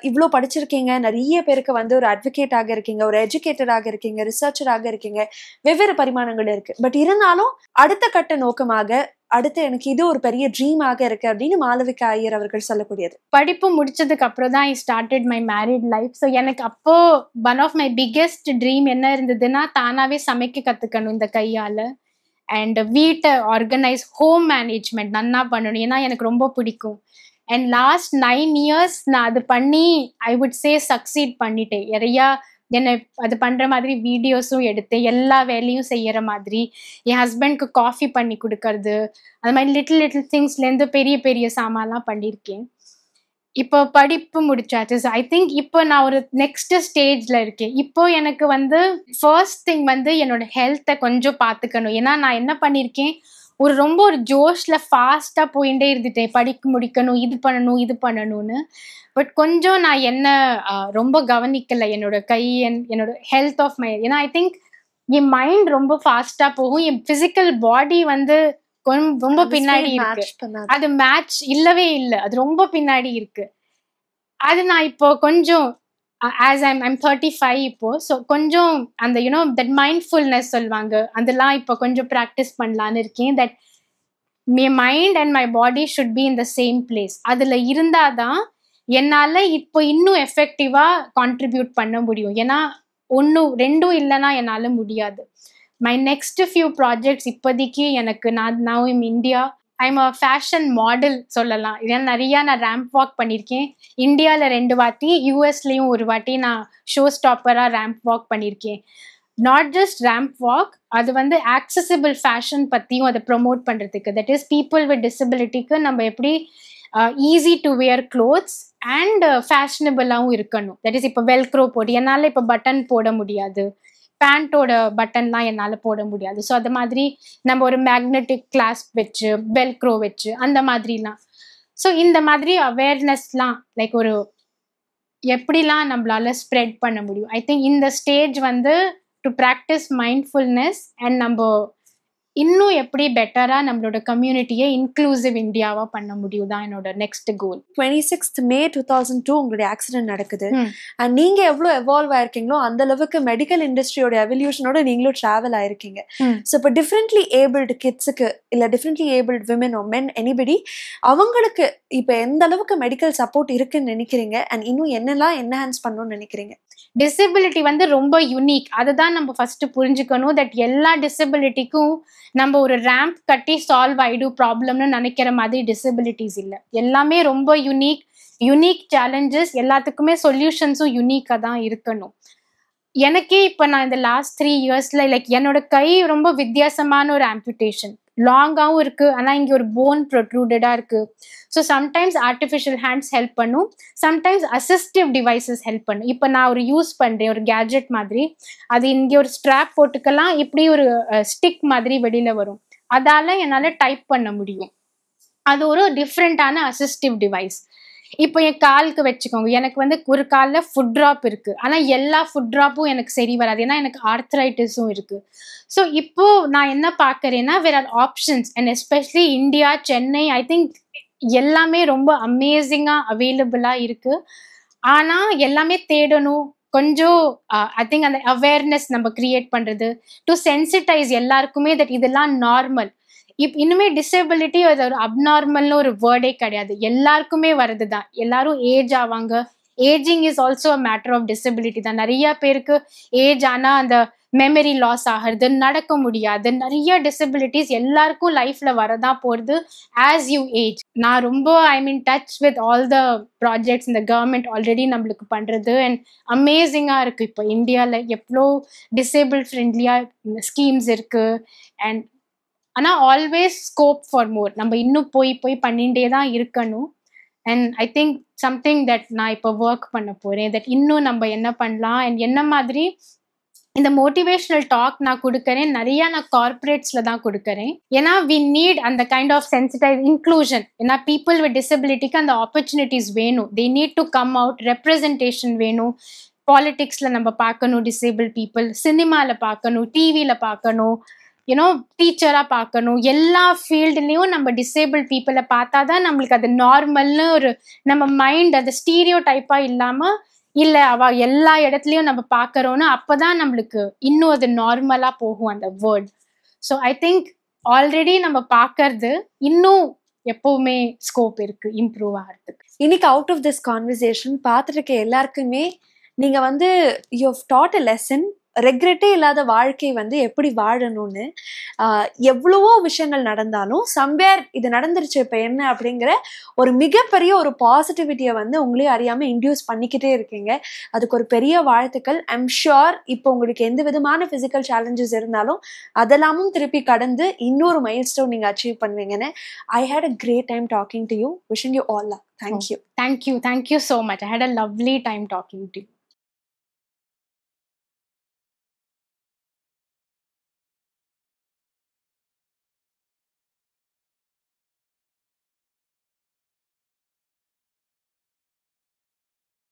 இவ்வளோ படிச்சிருக்கீங்க, நிறைய பேருக்கு வந்து ஒரு அட்வொகேட்டாக இருக்கீங்க, ஒரு எஜுகேட்டராக இருக்கீங்க, ரிசர்ச்சராக இருக்கீங்க, வெவ்வேறு பரிமாணங்கள் இருக்கு. பட் இருந்தாலும் அடுத்த கட்ட நோக்கமாக அடுத்து எனக்கு இது ஒரு பெரிய ட்ரீமாக இருக்கு அப்படின்னு மாளவிகா ஐயர் அவர்கள் சொல்லக்கூடியது. படிப்பு முடிச்சதுக்கு அப்புறம் தான் I started my married life. So எனக்கு அப்போ one of my biggest dream என்ன இருந்ததுன்னா, தானாவே சமைக்க கத்துக்கணும் இந்த கையால, அண்ட் வீட்டை ஆர்கனைஸ் ஹோம் மேனேஜ்மெண்ட் நன்னா பண்ணணும், ஏன்னா எனக்கு ரொம்ப பிடிக்கும். அண்ட் லாஸ்ட் 9 years நான் அது பண்ணி ஐ வுட் சே சக்சீட் பண்ணிட்டேன். நிறையா என்னை அது பண்ற மாதிரி வீடியோஸும் எடுத்தேன், எல்லா வேலையும் செய்யற மாதிரி, என் ஹஸ்பண்ட்க்கு காஃபி பண்ணி கொடுக்கறது, அது மாதிரி லிட்டில் திங்ஸ்லேருந்து பெரிய பெரிய சாமான்லாம் பண்ணியிருக்கேன். இப்போ படிப்பு முடிச்சாச்சு. ஐ திங்க் இப்போ நான் ஒரு நெக்ஸ்ட் ஸ்டேஜ்ல இருக்கேன். இப்போ எனக்கு வந்து ஃபர்ஸ்ட் திங் வந்து என்னோட ஹெல்த்தை கொஞ்சம் பார்த்துக்கணும். ஏன்னா நான் என்ன பண்ணியிருக்கேன், ரொம்ப ஒரு ஜோஷ்ல ஃபாஸ்டா போயிட்டே இருந்துட்டேன், படிக்க முடிக்கணும், இது பண்ணணும்னு. பட் கொஞ்சம் நான் என்ன ரொம்ப கவனிக்கல என்னோட கை, என்னோட ஹெல்த் ஆஃப் மை. ஏன்னா ஐ திங்க் என் மைண்ட் ரொம்ப ஃபாஸ்டா போகும், என் பிசிக்கல் பாடி வந்து ரொம்ப பின்னாடி இருக்கு, அது மேட்ச் இல்லவே இல்லை, அது ரொம்ப பின்னாடி இருக்கு. அது நான் இப்போ கொஞ்சம் as I'm 35 இப்போ, ஸோ கொஞ்சம் அந்த தட் மைண்ட்ஃபுல்னஸ் சொல்லுவாங்க, அதெல்லாம் இப்போ கொஞ்சம் ப்ராக்டிஸ் பண்ணலான்னு இருக்கேன். That my mind and my body should be in the same place. அதில் இருந்தால் தான் என்னால இப்போ இன்னும் எஃபெக்டிவா கான்ட்ரிபியூட் பண்ண முடியும். ஏன்னா ஒன்னும் ரெண்டும் இல்லைன்னா என்னால முடியாது. மை நெக்ஸ்ட் ஃபியூ ப்ராஜெக்ட்ஸ் இப்போதைக்கு எனக்கு நான் in India I'm a fashion model சொல்லலாம். இதெல்லாம் நிறையா நான் ரேம்ப் வாக் பண்ணியிருக்கேன். இந்தியாவில் 2 வாட்டி, யூஎஸ்லேயும் ஒரு வாட்டி நான் ஷோ ஸ்டாப்பராக ரேம்ப் வாக் பண்ணியிருக்கேன். நாட் ஜஸ்ட் ரேம்ப் வாக், அது வந்து ஆக்சசிபிள் ஃபேஷன் பற்றியும் அதை ப்ரொமோட் பண்ணுறதுக்கு, தட் இஸ் பீப்புள் வித் டிசபிலிட்டிக்கு நம்ம எப்படி easy to wear clothes and ஃபேஷனபிளாகவும் இருக்கணும். தட் இஸ் இப்போ வெல்க்ரோ போட்டு என்னால் இப்போ பட்டன் போட முடியாது, பேண்டோட பட்டன்லாம் என்னால் போட முடியாது. ஸோ அது மாதிரி நம்ம ஒரு மேக்னெட்டிக் கிளாஸ்ப் வச்சு வெல்க்ரோ வச்சு அந்த மாதிரிலாம். ஸோ இந்த மாதிரி அவேர்னஸ்லாம் லைக் ஒரு எப்படிலாம் நம்மளால ஸ்ப்ரெட் பண்ண முடியும். ஐ திங்க் இந்த ஸ்டேஜ் வந்து டு ப்ராக்டிஸ் மைண்ட்ஃபுல்னஸ் அண்ட் நம்ம இன்னும் எப்படி பெட்டரா நம்மளோட கம்யூனிட்டியை இன்க்ளூசிவ் இந்தியாவா பண்ண முடியும் தான் என்னோட நெக்ஸ்ட் கோல். 26th May 2002 உங்களுடைய ஆக்சிடென்ட் நடக்குது. அண்ட் நீங்க எவ்வளவு எவால்வ் ஆயிருக்கீங்களோ அந்த அளவுக்கு மெடிக்கல் இண்டஸ்ட்ரியோட எவல்யூஷனோட நீங்களும் டிராவல் ஆயிருக்கீங்க. ஸோ இப்போ டிஃப்ரெண்ட்லி ஏபிள்டு கிட்ஸுக்கு இல்லை டிஃப்ரெண்ட்லி ஏபிள்டு விமன் ஓ மென் எனிபடி அவங்களுக்கு இப்போ எந்த அளவுக்கு மெடிக்கல் சப்போர்ட் இருக்குன்னு நினைக்கிறீங்க அண்ட் இன்னும் என்னெல்லாம் என்ஹான்ஸ் பண்ணணும்னு நினைக்கிறீங்க? டிசபிலிட்டி வந்து ரொம்ப யூனிக், அதுதான் நம்ம ஃபர்ஸ்ட் புரிஞ்சுக்கணும். தட் எல்லா டிசபிலிட்டிக்கும் நம்ம ஒரு ரேம்ப் கட்டி சால்வ் ஆயிடும் ப்ராப்ளம்னு நினைக்கிற மாதிரி டிசபிலிட்டிஸ் இல்லை. எல்லாமே ரொம்ப யூனிக் சேலஞ்சஸ், எல்லாத்துக்குமே சொல்யூஷன்ஸும் யூனிக்காக தான் இருக்கணும். எனக்கே இப்போ நான் இந்த லாஸ்ட் 3 இயர்ஸ்ல லைக் என்னோட கை ரொம்ப வித்தியாசமான ஒரு ஆம்புடேஷன், லாங்காகவும் இருக்கு, ஆனால் இங்கே ஒரு போன் ப்ரொட்ரூடடாக இருக்கு. So sometimes artificial hands help பண்ணும், சம்டைம்ஸ் அசிஸ்டிவ் டிவைசஸ் ஹெல்ப் பண்ணும். இப்போ நான் ஒரு யூஸ் பண்ணுறேன் ஒரு கேஜெட் மாதிரி, அது இங்கே ஒரு ஸ்ட்ராப் போட்டுக்கலாம், இப்படி ஒரு ஸ்டிக் மாதிரி வெளியில் வரும், அதால் என்னால் டைப் பண்ண முடியும். அது ஒரு டிஃப்ரெண்ட்டான அசிஸ்டிவ் டிவைஸ். இப்போ என் காலுக்கு வச்சுக்கோங்க, எனக்கு வந்து ஒரு காலில் ஃபுட் ட்ராப் இருக்கு, ஆனால் எல்லா ஃபுட் ட்ராப்பும் எனக்கு சரி வராது, ஏன்னா எனக்கு ஆர்த்ரைட்டிஸும் இருக்கு. ஸோ இப்போ நான் என்ன பார்க்குறேன்னா where are options and especially India, Chennai, I think எல்லாமே ரொம்ப அமேசிங்காக அவைலபிளாக இருக்கு. ஆனால் எல்லாமே தேடணும் கொஞ்சம். ஐ திங்க் அந்த அவேர்னஸ் நம்ம கிரியேட் பண்ணுறது டு சென்சிட்டைஸ் எல்லாருக்குமே தட் இதெல்லாம் நார்மல். இன்னுமே டிசபிலிட்டி அது ஒரு அப்நார்மல்னு ஒரு வேர்டே கிடையாது, எல்லாருக்குமே வருது தான். எல்லாரும் ஏஜ் ஆவாங்க, ageing is also a matter of disability தான். நிறைய பேருக்கு ஏஜ் ஆனால் அந்த மெமரி லாஸ் ஆகிறது, நடக்க முடியாது, நிறைய டிசபிலிட்டிஸ் எல்லாருக்கும் லைஃப்ல வரதான் போகிறது ஆஸ் யூ ஏஜ். நான் ரொம்ப in touch with all the projects இந்த கவர்மெண்ட் ஆல்ரெடி நம்மளுக்கு பண்ணுறது அண்ட் அமேசிங்காக இருக்குது. இப்போ இந்தியாவில் எவ்வளோ டிசேபிள் ஃப்ரெண்ட்லியாக ஸ்கீம்ஸ் இருக்குது. அண்ட் ஆனால் ஆல்வேஸ் ஸ்கோப் ஃபார் மோர், நம்ம இன்னும் போய் பண்ணிகிட்டே தான் இருக்கணும். And I think something that நான் இப்போ ஒர்க் பண்ண போகிறேன், தட் இன்னும் நம்ம என்ன பண்ணலாம் அண்ட் என்ன மாதிரி இந்த மோட்டிவேஷனல் டாக் நான் கொடுக்குறேன், நிறைய நான் கார்பரேட்ஸில் தான் கொடுக்குறேன். ஏன்னா வி நீட் அந்த கைண்ட் ஆஃப் சென்சிட்டைஸ் இன்க்ளூஷன். ஏன்னா பீப்புள் வித் டிசபிலிட்டிக்கு அந்த ஆப்பர்ச்சுனிட்டிஸ் வேணும், they need to come out, representation வேணும். பாலிடிக்ஸில் நம்ம பார்க்கணும் டிசேபிள் பீப்புள், சினிமாவில் பார்க்கணும், டிவியில் பார்க்கணும், யூனோ டீச்சராக பார்க்கணும். எல்லா ஃபீல்டுலேயும் நம்ம டிசேபிள் பீப்புளை பார்த்தா தான் நம்மளுக்கு அது நார்மல்னு ஒரு நம்ம மைண்ட் அது ஸ்டீரியோ டைப்பாக இல்லாமல் இல்லை அவ எல்லா இடத்துலையும் நம்ம பார்க்குறோன்னு அப்போ தான் நம்மளுக்கு இன்னும் அது நார்மலாக போகும் அந்த word. So I think already நம்ம பார்க்கறது இன்னும் எப்பவுமே ஸ்கோப் இருக்கு இம்ப்ரூவ் ஆகிறதுக்கு. இன்னைக்கு அவுட் ஆஃப் திஸ் கான்வர்சேஷன் பார்த்துருக்க எல்லாருக்குமே நீங்கள் வந்து you have taught a lesson, ரெக்ரெட்டே இல்லாத வாழ்க்கை வந்து எப்படி வாழணும்னு. எவ்வளவோ விஷயங்கள் நடந்தாலும் சம்வேர் இது நடந்துருச்சு இப்போ என்ன அப்படிங்கிற ஒரு மிகப்பெரிய ஒரு பாசிட்டிவிட்டியை வந்து உங்களே அறியாமல் இன்டியூஸ் பண்ணிக்கிட்டே இருக்கீங்க. அதுக்கு ஒரு பெரிய வாழ்த்துக்கள். ஐம் ஷுர் இப்போ உங்களுக்கு எந்த விதமான ஃபிசிக்கல் சேலஞ்சஸ் இருந்தாலும் அதெல்லாமும் திருப்பி கடந்து இன்னொரு மைல் ஸ்டோன் நீங்கள் அச்சீவ் பண்ணுவீங்கன்னு. I had a great time talking to you. Wishing you all luck. Thank you. Thank you so much. I had a lovely time talking to you.